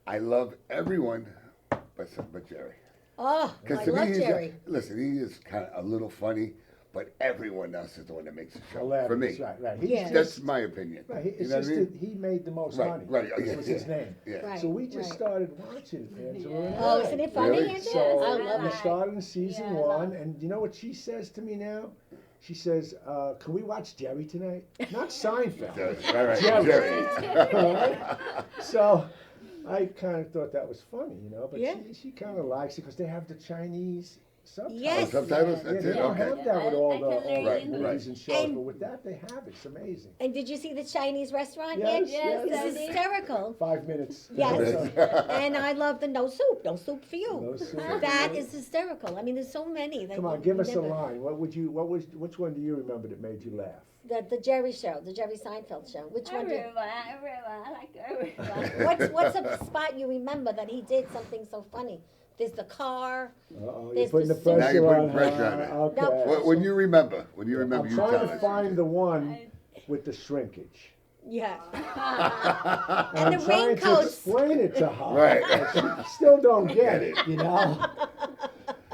I love everyone, but Jerry. Oh, Because I to love me, Jerry. listen, he is kind of a little funny, but everyone else is the one that makes the show. Hilarious. For me, Right. He's Yeah. just, that's my opinion. right. You It's know just what I mean? that he made the most Right, money. right, oh, yeah, That was his yeah, name. Yeah. Right. So we just right. started watching Angela and Oh, I. isn't it funny, Really? Angela? So I love we it. started in season Yeah, I love one, and you know what she says to me now? She says, "Can we watch Jerry tonight? Not Seinfeld." Right, Jerry. Jerry. So I kind of thought that was funny, but Yeah. she kind of likes it because they have the Chinese subtitles. Yes. Oh, subtitles? Yeah, That's they it? don't Okay. have that with all I the can learn Right, movies right. and shows, And- but with that they have it. It's amazing. And did you see the Chinese restaurant Yes, yet? yes, It's I did. hysterical. 5 minutes. Yes. So- And I love the no soup for you. No soup. That is hysterical. I mean, there's so many. That Come on, you give us a never- line. Which one do you remember that made you laugh? The Jerry show, the Jerry Seinfeld show. Which one? Did, Everyone, I like everyone. what's a spot you remember that he did something so funny? There's the car. Uh-oh, you're There's putting the the soup. Now pressure you're on putting pressure on it. Okay. No. When you remember, I'm you trying tell to us. find the one with the shrinkage. Yeah. And the I'm trying to raincoats. explain it to her. Right. But she still don't get it,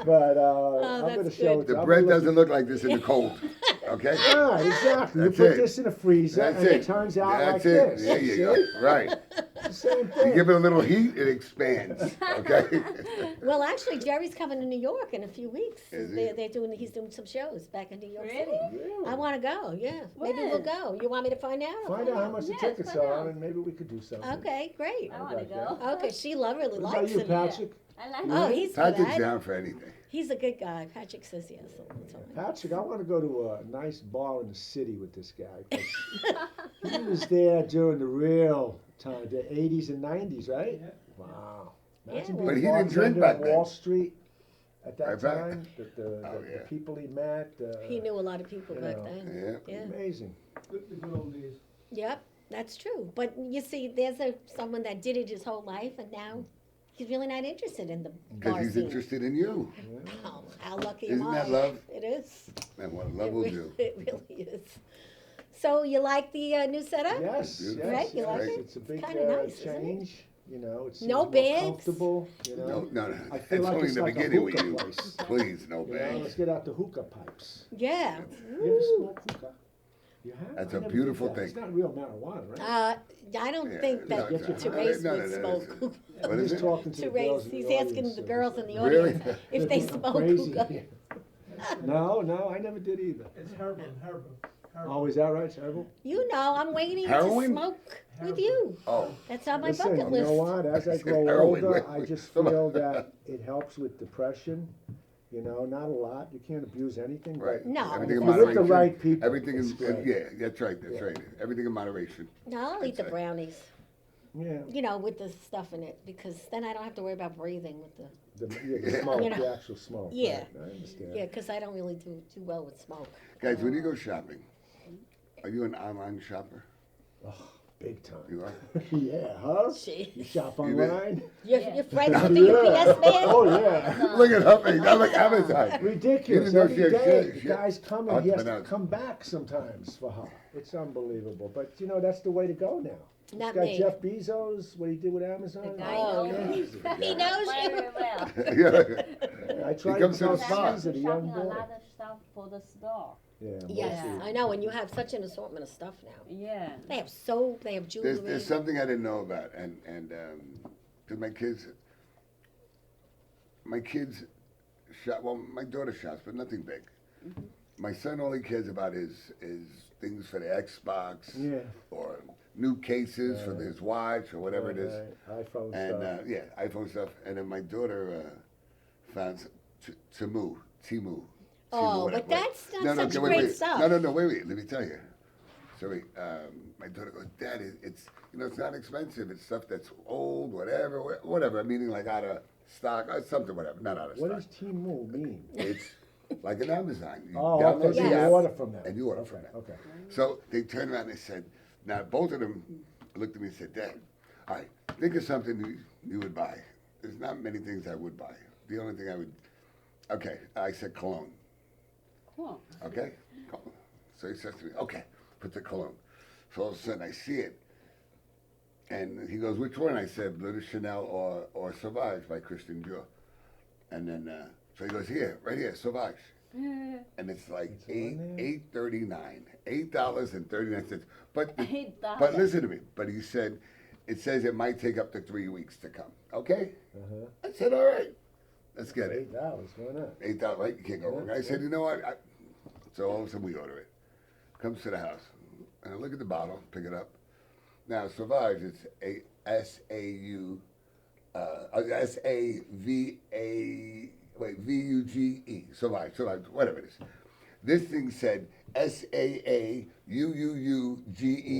But I'm that's going to show good. it. The I'll bread be doesn't looking- look like this in the cold. Okay? Yeah, exactly. That's you put it. this in a freezer, That's and it. it turns out That's like it. this. There you See? go. Right. It's the same You thing. give it a little heat, it expands. Okay? Well, actually, Jerry's coming to New York in a few weeks. Is he? He's doing some shows back in New York Really? City. Really? I want to go. Yeah, maybe we'll When? go. You want me to find out? I'll Find out how much the Yes, tickets find are, out. and maybe we could do something. Okay, great. I want to like go. that. Okay, she really What about likes you, him. Patrick? I like Oh, it. he's for Patrick's that. down for anything. He's a good guy. Patrick says yes all the time. Patrick, I want to go to a nice bar in the city with this guy. 'Cause he was there during the real time, the 80s and 90s, right? Wow. Imagine Yeah, being But a he didn't drink bartender back on then. Wall Street at that Right back. time. The Oh, yeah. people he met. He knew a lot of people you back know. then. Yeah. Yeah. Amazing. The good old days. Yep, that's true. But you see, there's someone that did it his whole life, and now he's really not interested in the Because bar he's scene. interested in you. Oh, how lucky Isn't am I? that love? It is. And what love will do. It really is. So you like the new setup? Yes, Beautiful. yes, Right, you yes. like it? It's a It's big kinda nice, isn't it? change. It seems No more beds? comfortable. No. I That's feel like only it's the like a beginning with hookah you. place. Please, no Let's bags. get out the hookah pipes. Yeah. You ever Ooh. smoke hookah? You have? That's I a never did beautiful that. thing. It's not real marijuana, right? I don't Yeah, think no, that it's not. Therese No, would no, smoke. no, What I'm is just it? talking to the girls Therese, in the he's audience, asking the so girls in the Really? audience if they I'm smoke crazy. hookah. No, I never did either. It's herbal. Oh, is that right, it's herbal? You know, I'm waiting Heroin? to smoke with you. Oh, That's on my Listen, bucket you list. know what? As I grow Heroin, older, wait, I wait. just feel that it helps with depression. You know, not a lot. You can't abuse anything. Right. But No. Everything in if you're with the moderation. right people, Everything it's is, great. yeah, that's right, that's Yeah. right. Everything in moderation. No, I'll eat the That's it. brownies, Yeah. you know, with the stuff in it, because then I don't have to worry about breathing with the, The Yeah. smoke, You know. the actual smoke. Yeah. Right. I understand. yeah, because I don't really do well with smoke. Guys, when you go shopping, are you an online shopper? Oh, big time. You are? Yeah, huh? Jeez. You shop You did? online? You're friends with the UPS man? Oh, yeah. Look at her face. I'm like Amazon. Ridiculous. Even though Every she has day, shit, the shit. guy's coming. Oh, He has but to no. come back sometimes for her. It's unbelievable. But, you know, that's the way to go now. Not Got me. Jeff Bezos, what he did with Amazon. The guy Oh, knows yeah. He knows very you. well. Yeah. I tried comes to to tell the spa. Caesar, the He's young shopping a boy. lot of stuff for the store. Yeah, Yes, mostly. I know, and you have such an assortment of stuff now. Yeah. They have soap, they have jewelry. There's something I didn't know about, and cause my kids shop. Well, my daughter shops, but nothing big. My son all he cares about is things for the Xbox Yeah. or new cases for his watch or whatever it is. Right. iPhone And stuff. yeah, iPhone stuff. And then my daughter found Temu. Oh, whatever. but that's not No, such okay, great wait. stuff. No, wait. Let me tell you. So wait, my daughter goes, Daddy, it's it's not expensive. It's stuff that's old, whatever. Meaning like out of stock or something, whatever. Not out of What stock. does Timu mean? It's like an Amazon. You Oh, download okay, so the you app, order from them. and you order okay, from them. Okay. So they turned around and they said, now both of them looked at me and said, Dad, all right, think of something you would buy. There's not many things I would buy. The only thing I would, okay, I said cologne. Cool. Okay? Cologne. So he says to me, okay, put the cologne. So all of a sudden I see it. And he goes, which one? I said, Bleu de Chanel or Sauvage by Christian Dior. And then, so he goes, here, right here, Sauvage. And it's like It's on there? $8.39. But $8. but listen to me. But he said, it says it might take up to 3 weeks to come. Okay? Uh-huh. I said, all right, let's get it. $8, why not? $8, right? You can't go wrong. I said, you know what? So all of a sudden we order it. Comes to the house. And I look at the bottle, pick it up. Now, Sauvage, it's V-U-G-E. Sauvage, whatever it is. This thing said S-A-A-U-U-U-G-E.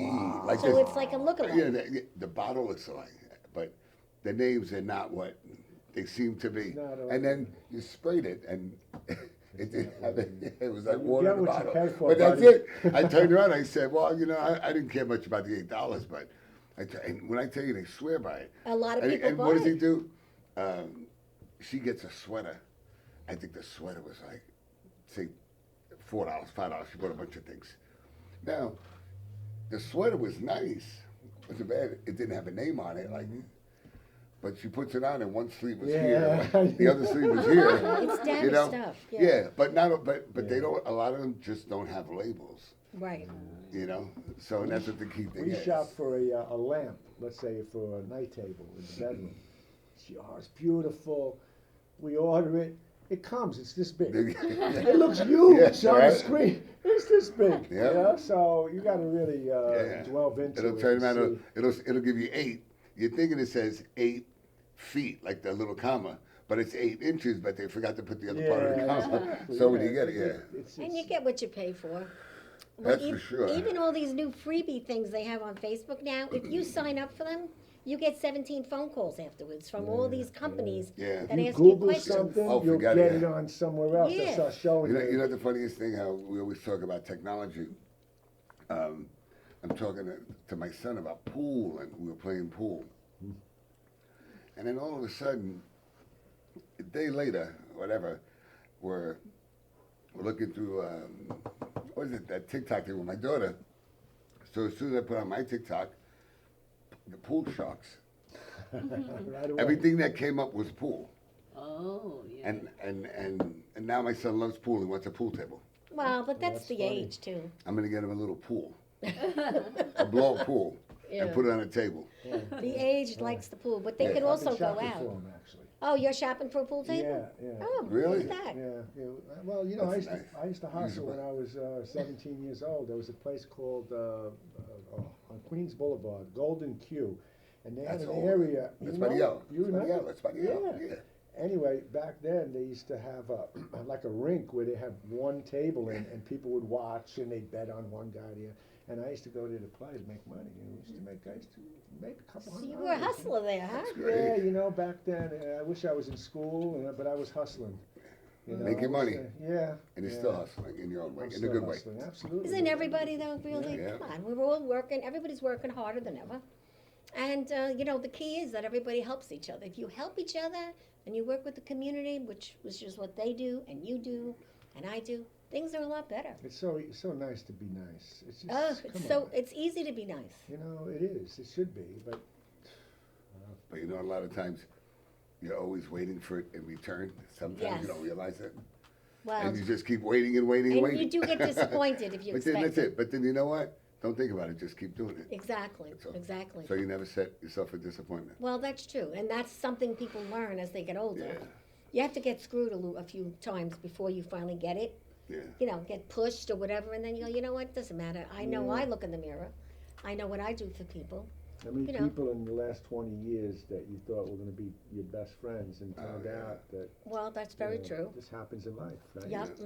Wow. Like So this. it's like a lookalike. Yeah, the bottle looks alike, but the names are not what they seem to be. Not all- And then you sprayed it, and it didn't have it. It was like You water get in the what you bottle. pay for, But that's buddy. it. I turned around. I said, "Well, I didn't care much about the $8, but and when I tell you, they swear by it." A lot of And, people and buy what does he it. do? She gets a sweater. I think the sweater was like, say, $4, $5. She bought a bunch of things. Now, the sweater was nice. It wasn't bad. It didn't have a name on it, like. But she puts it on, and one sleeve was here, Yeah. the other sleeve was here. It's damaged you know? stuff. Yeah, but not. But they Yeah. don't. A lot of them just don't have labels. Right. You know. So that's what the key thing We is. shop for a lamp, let's say for a night table in the bedroom. It's beautiful. We order it. It comes. It's this big. It looks huge Yes, on right. the screen. It's this big. Yeah. You know? So you got to really Yeah. delve into It'll it. turn and around. see. It'll give you 8. You're thinking it says 8 feet, like that little comma, but it's 8 inches. But they forgot to put the other part of the Yeah, comma. exactly. So when Yeah, you get it, it's- And you get what you pay for. That's for sure. Even all these new freebie things they have on Facebook now, if you sign up for them, you get 17 phone calls afterwards from all these companies Yeah. that you ask you Google questions. something, Oh, you'll forget get it, it yeah. on somewhere else. Yeah. They'll start showing You know the funniest thing, how we always talk about technology. I'm talking to my son about pool, and we were playing pool. And then all of a sudden, a day later, whatever, we're looking through, what is it, that TikTok thing with my daughter. So as soon as I put on my TikTok, the pool sharks. right away. Everything that came up was pool. Oh, yeah. And now my son loves pool. He wants a pool table. Well, but that's That's the funny. age too. I'm gonna get him a little pool, a blow-up pool, Yeah. and put it on a table. The age likes the pool, but they Yeah. could I've been also go shopping out. for 'em, actually. Oh, you're shopping for a pool table? Yeah, yeah. Oh, Really? look at that. Yeah. Well, you know, That's nice. I used to hustle when I was 17 years old. There was a place called on Queens Boulevard, Golden Q, and they had That's an old. area. That's you by the know, yellow. You That's by the remember? yellow. That's by the yellow. Yeah. Anyway, back then they used to have like a rink where they have one table and people would watch and they'd bet on one guy there. And I used to go there to play to make money. And we used to make, I used to make a couple So hundred you were a dollars, hustler there, huh? That's Yeah, great. you know, back then, I wish I was in school, but I was hustling. You know, Making I was, money. Yeah. And you're yeah. still hustling in your own way, I'm in a still good way. hustling, absolutely. Isn't everybody though, really? Yeah. Come on, we're all working, everybody's working harder than ever. And, the key is that everybody helps each other. If you help each other and you work with the community, which is what they do and you do and I do, things are a lot better. It's so nice to be nice. It's just, Oh, come on. it's easy to be nice. You know, it is. It should be, but But you know, a lot of times you're always waiting for it in return. Sometimes you Yes. don't realize it. Well, And you just keep waiting and waiting and and waiting. you do get disappointed if you But then expect that's it. But then you know what? Don't think about it. Just keep doing it. Exactly, That's all. exactly. So you never set yourself a disappointment. Well, that's true, and that's something people learn as they get older. Yeah. You have to get screwed a few times before you finally get it. Yeah. Get pushed or whatever, and then you go, you know what, doesn't matter. I know Yeah. I look in the mirror. I know what I do for people. I mean, You know. people in the last 20 years that you thought were going to be your best friends and turned yeah. out that Well, that's very you know, true. this happens in life, right? Yep.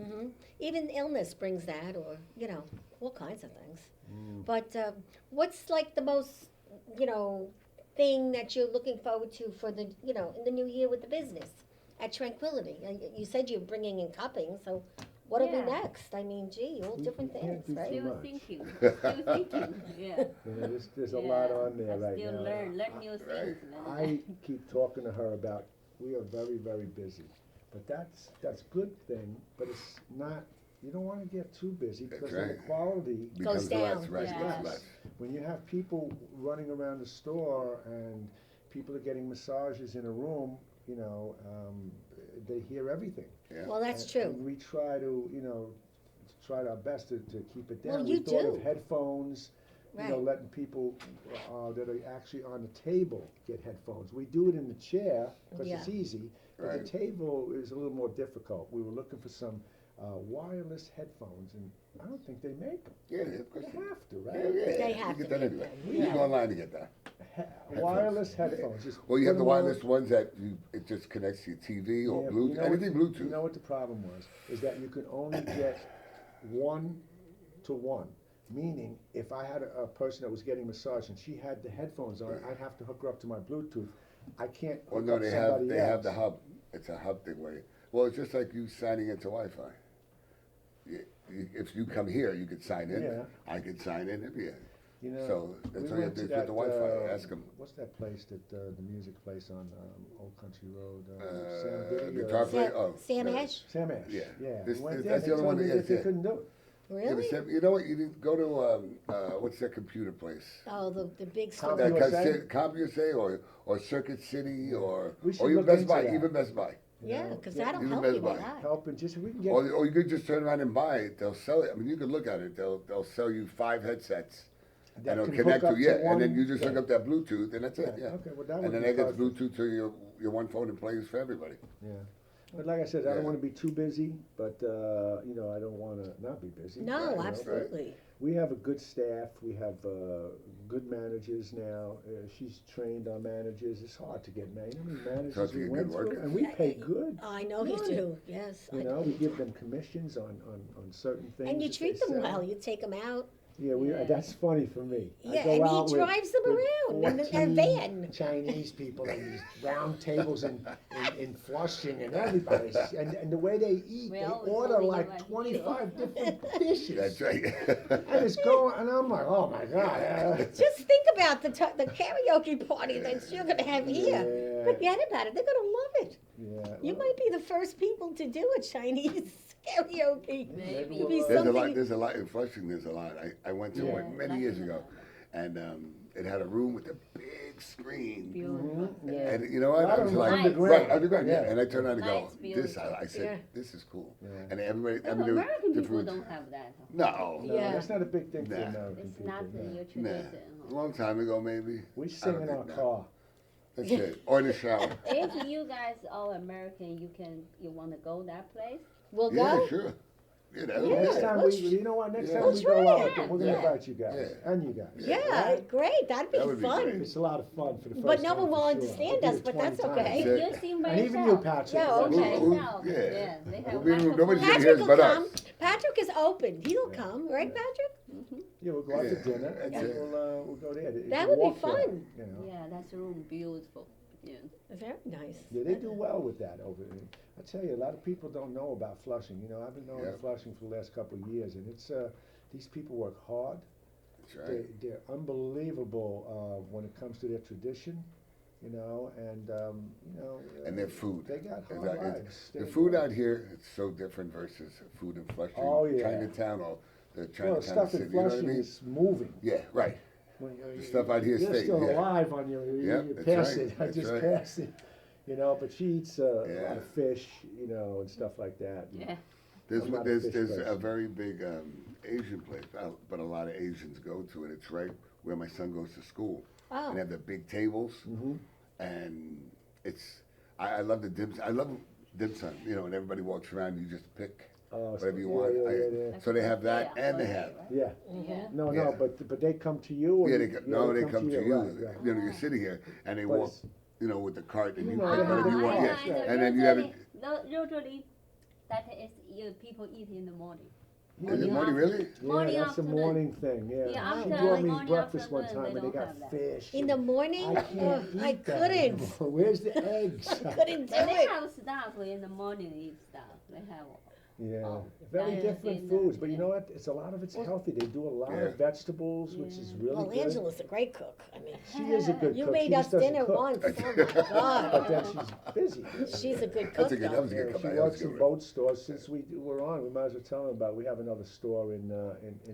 Even illness brings that, or all kinds of things. But what's like the most, thing that you're looking forward to for the, in the new year with the business at Tranquility? You said you're bringing in cupping, so what'll be Yeah. next? I mean, gee, all We different can't things, do right? too Still much. thinking. Still thinking. Yeah. You know, there's a Yeah. lot on there I right still now. learn new things. I keep talking to her about we are very, very busy, but that's good thing. But it's not. You don't want to get too busy because then the right. quality. Becomes down. less, right? Yeah. It's less. When you have people running around the store and people are getting massages in a room, they hear everything. Yeah. Well, that's And- true. And we try to, try our best to keep it down. Well, We you thought do. of headphones, Right. letting people that are actually on the table get headphones. We do it in the chair because it's Yeah. easy, but Right. the table is a little more difficult. We were looking for some wireless headphones, and I don't think they make them. Yeah, of course. They have to, Yeah, right? yeah. They You have get to that make anyway. them, You yeah. go online to get that. Wireless headphones. Just Well, you have put the 'em on- wireless ones that it just connects to your TV or Yeah, Bluetooth, you know anything what, Bluetooth. You know what the problem was? Is that you could only get 1-to-1. Meaning, if I had a person that was getting massage and she had the headphones on, I'd have to hook her up to my Bluetooth. I can't Well, hook no, up they somebody have the else. hub. It's a hub thing where, well, it's just like you signing into Wi-Fi. If you come here, you could sign in. Yeah. I could sign in. Yeah. You know, So that's we all you have went to do to with the Wi-Fi. that, Ask them. What's that place that the music place on Old Country Road? Sam Biddy The or- car play. Sam no. Ash? Sam Ash. Yeah. Yeah. This- we went this- there. that's They the only told one me that- that they yeah. couldn't do it. Yeah, Really? you know what? You didn't go to what's that computer place? Oh, the big Comp store. USA? CompUSA or Circuit City or We should even look Best into Buy. that. Even Best Buy. Yeah, because Yeah. that'll Even help Best you with Buy. that. Help and just we can get. Or you could just turn around and buy it. They'll sell it. I mean, you could look at it. They'll sell you 5 headsets. that And it'll can connect hook to up yeah, one- and then you just yeah. hook up that Bluetooth, and that's it. Yeah, Yeah. okay, well, that and would then be that gets perfect. Bluetooth to your one phone and plays for everybody. Yeah. But like I said, I Yeah. don't want to be too busy, but I don't want to not be busy. No, you know. absolutely. We have a good staff. We have good managers now. She's trained our managers. It's hard to get many managers hard to we get went good through, workers. and we pay good. I know you Good. do, yes. You know, we give them commissions on certain things. And you that treat they them sell. well. You take them out. Yeah, Yeah. that's funny for me. I Yeah, go and out he with- drives them with around in a 14 van. Chinese people and these round tables in Flushing and everybody's and the way they eat, We they always order only like want 25 different dishes. That's right. And it's going, and I'm like, oh my god. Just think about the karaoke party that you're going to have here. Yeah. Forget about it. They're going to love it. Yeah. You might be the first people to do a Chinese karaoke. Maybe. It'd be There's a lot. something. There's a lot in Flushing. There's a lot. I went to Yeah. one many years ago, and it had a room with a big screen. Beautiful. Yeah. And you know what? A lot I of was them like, underground. right, underground, yeah. Yeah. And I turned around and Nice, go, this, beautiful. I said, Yeah. this is cool. Yeah. And everybody, No, I mean, there were American people different. don't have that. No, No, Yeah. that's not a big thing for Nah. American It's people. not no. your nah. tradition. A long time ago, maybe. We I sing don't in think our now. car. That's it. Or in the shower. If you guys all American, you want to go that place? We'll Yeah, go. sure. Yeah, that Yeah. Next time we'll you know what? Next Yeah. time We'll we go try out, it. we're gonna Yeah. invite you guys Yeah. and you guys. Yeah, Right? great. That'd be That would be fun. great. It's a lot of fun for the first But no time, one for will sure. understand We did us, it but 20 that's times. okay. Yeah. You sing by And yourself. even you, Patrick. Yeah, Well, Sing by okay. yourself. Yeah. Yeah, they have Nobody's microphone. gonna hear Patrick us will but come. us. Patrick is open. He'll Yeah. come, right, Patrick? Yeah, we'll go out to Yeah. dinner and Yeah. then we'll go there. It's That a would be walk there, fun. You know. Yeah, that's room beautiful. Yeah. Very nice. Yeah, they do well with that over there. I tell you, a lot of people don't know about Flushing. You know, I've been knowing Yeah. Flushing for the last couple of years, and it's these people work hard. That's right. They're unbelievable when it comes to their tradition. You know, and you know, And their food. They got hard Exactly. lives. The They- food out here, it's so different versus food in Flushing, Oh, yeah. Chinatown, or the Well, Chinatown stuff city. in You know what I Flushing mean? is moving. Yeah, right. When The stuff out here you're stays, still yeah. alive on your, you Yep, that's pass right, it. I that's just right. passed it. You know, but she eats a Yeah. lot of fish, you know, and stuff like that. Yeah. There's I'm not a there's fish there's a person. very big Asian place, but a lot of Asians go to it. It's right where my son goes to school, Oh. and they have the big tables, Mhm. and it's I love the dim. I love dim sum, you know, and everybody walks around. And you just pick Oh, whatever you yeah, want. yeah. So they have that, Yeah, and they okay, have. right? Yeah. Yeah. No, Yeah. no, but they come to you. Or Yeah, you- they come to you. Right, right. You know, you're sitting here, and they But walk, it's- you know, with the cart, and you You pick know, whatever you I want. know, Yeah, I know. and then you have it. Usually, that is people eat in the morning. Is it morning really? Yeah, Morning, that's a afternoon. morning thing, yeah. Yeah, She after brought me morning, breakfast one afternoon, time, they and they don't got have that. fish. In the morning? I can't eat I that couldn't. anymore. Where's the eggs? I couldn't do But they it. have stuff in the morning. Eat stuff. They have. Yeah, Oh, very yeah, different yeah, foods, but you yeah. know what? It's a lot of it's healthy. They do a lot Yeah. of vegetables, which is really Well, good. Angela's a great cook. I mean, She is a good you cook. made She us just doesn't dinner cook. once. Oh my But God. then she's busy. She's a good cook. That's a good. That though. was a Yeah, good she comeback. That was works a in good one. both stores. Since we're on, we might as well tell them about. We have another store in.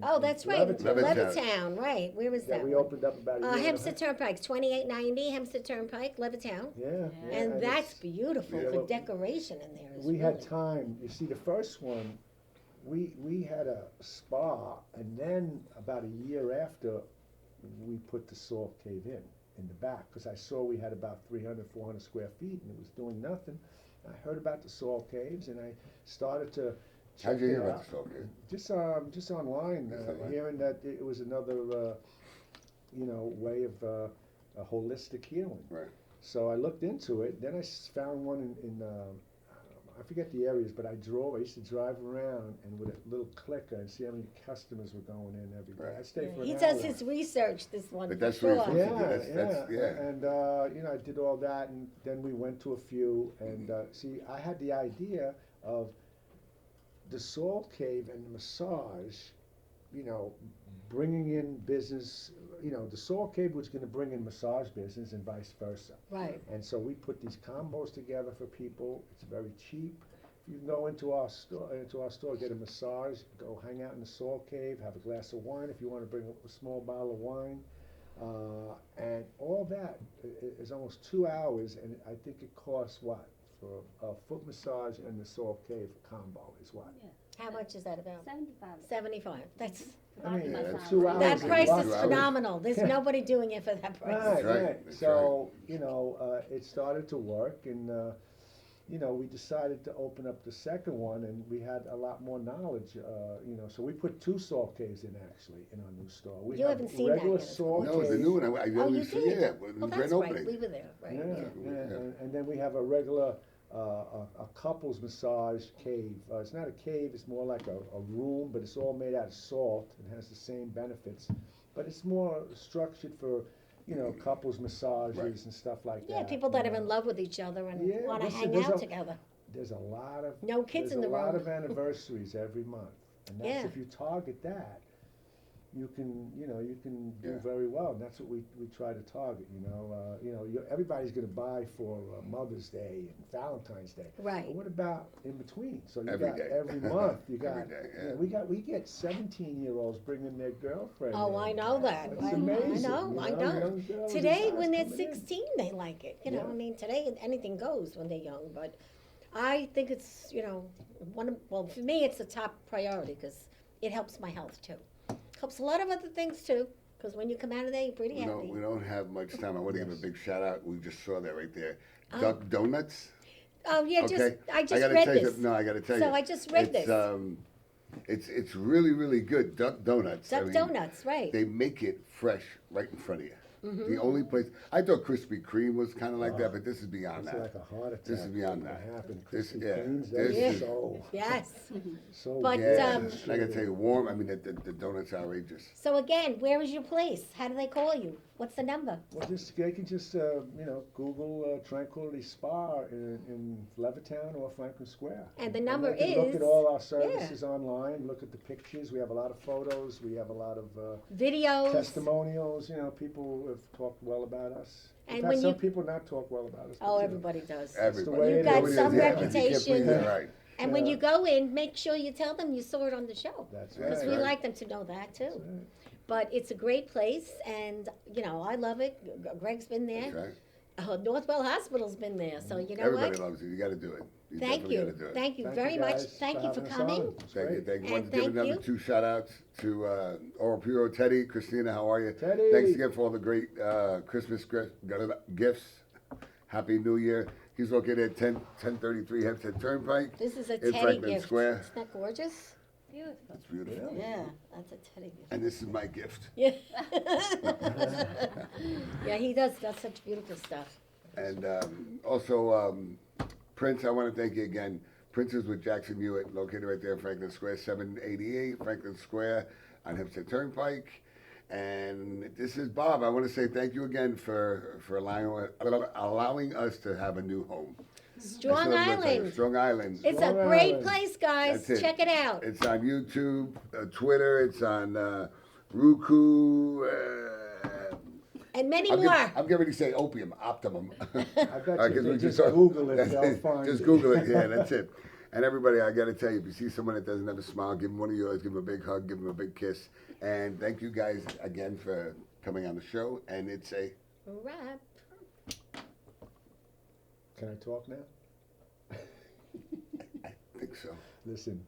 Oh, that's right. Levittown. Levittown. Levittown, right. Where was That that? we one? opened up about a year and a Hempstead half. Turnpike, 2890 Hempstead Turnpike, Levittown. Yeah, And that's it's- beautiful. yeah, The well, decoration in there is we had really- time. You see, the first one, we had a spa, and then about a year after, we put the salt cave in the back, because I saw we had about 300, 400 square feet, and it was doing nothing. I heard about the salt caves, and I started to check How'd you it hear out. about the salt cave? Just online, Just online. hearing that it was another, way of a holistic healing. Right. So I looked into it. Then I found one in I forget the areas, but I used to drive around and with a little clicker and see how many customers were going in every day. Right. I stayed for He an does hour. his research, this one. But for that's really sure. fun. Yeah, That's- yeah. And I did all that, and then we went to a few. And see, I had the idea of the salt cave and the massage, bringing in business. The salt cave was going to bring in massage business and vice versa. Right. And so we put these combos together for people. It's very cheap. You can go into our store, get a massage, go hang out in the salt cave, have a glass of wine if you want to bring a small bottle of wine. And all that is almost 2 hours, and I think it costs what? For a foot massage and the salt cave combo is what? How much is that about? 75. 75. That's I mean, Yeah, that's 2 hours. that is price what? is 2 hours. phenomenal. There's Yeah. nobody doing it for that price. Right, right, right. that's So, it started to work, and, we decided to open up the second one, and we had a lot more knowledge, so we put 2 salt caves in, actually, in our new store. We You have haven't seen that regular yet, of salt No, it's a cave. new one. I Oh, only you see did? it. Oh, Grand that's right. opening. We were there, right? Yeah, Yeah. yeah, and then we have a regular, a couples massage cave. It's not a cave, it's more like a room, but it's all made out of salt and has the same benefits. But it's more structured for, couples massages Right. and stuff like Yeah, that. people that are you in know. love with each other and Yeah, want to listen, hang there's out a- together. There's a lot of No kids in the There's a lot room. of anniversaries every month, and that's Yeah. if you target that, you can do Yeah. very well, and that's what we try to target. Everybody's going to buy for Mother's Day and Valentine's Day. Right. But what about in between? So you Every got day. every month. You got. Every day, yeah. We get 17-year-olds bringing their girlfriend. Oh, in. I know that. It's I amazing. know, I you know. young girls Today, and when they're guys coming in. 16, they like it. Yeah. I mean, today anything goes when they're young. But I think it's, for me, it's a top priority because it helps my health too. Helps a lot of other things too. Because when you come out of there, you're pretty happy. We don't have much time. I want to give a big shout out. We just saw that right there. Oh. Duck Donuts. Oh yeah, Okay. I just gotta read tell you this. something. No, I got to tell you. So I just read it's, this. It's really, really good. Duck Donuts. Duck Donuts, right. They make it fresh right in front of you. Mm-hmm. The only place I thought Krispy Kreme was kind of like that, Oh, but this is beyond It's that. like a heart attack. This is beyond what that. happened. This- Krispy yeah, Kremes, this they're is- Yes. so But, Yeah, um, and I gotta tell you, warm. I mean, the donuts are outrageous. So again, where is your place? How do they call you? What's the number? Well, they can just Google Tranquility Spa in Levittown or Franklin Square. And the number they can look is- at all our services online. Look at the pictures. We have a lot of photos. We have a lot of Videos. testimonials. People have talked well about us. And We've had when some you- people not talk well about us. Oh, but, everybody does. Everybody. way You've it got is. some Yeah, you can't please reputation. it, right? And when you go in, make sure you tell them you saw it on the show. That's That's Because right. we like them to know that too. That's right. But it's a great place, and I love it. Greg's been That's there. right. Northwell Hospital's been there. So you know Everybody what? loves it. You got to do it. You Thank definitely you. gotta do it. Thank you Thank very you much. guys Thank you for having us coming. on. It's Thank you. great. Thank you. And Want to give thank another you. 2 shout outs to Oral Puro, Teddy, Christina. How are you? Teddy. Thanks again for all the great Christmas gifts. Happy New Year. He's located at 1033 Hempstead Turnpike. This is a in Teddy Franklin gift. Square. Isn't that gorgeous? Beautiful. It's beautiful. Yeah, that's a Teddy gift. And this is my gift. Yeah. Yeah, he does such beautiful stuff. And also, Prince, I want to thank you again. Prince is with Jackson Hewitt, located right there in Franklin Square, 788 Franklin Square on Hempstead Turnpike. And this is Bob. I want to say thank you again for allowing us to have a new home. Strong Island. Strong Island. It's a Strong great Island. place, guys. That's it. Check it out. It's on YouTube, Twitter. It's on Roku. And many more. I'm getting ready to say opium, optimum. I bet you 'cause if we they just talked- Google it, they'll find Just it. Google it, yeah, that's it. And everybody, I got to tell you, if you see someone that doesn't have a smile, give them one of yours, give them a big hug, give them a big kiss. And thank you guys again for coming on the show. And it's a Wrap. Can I talk now? I think so. Listen,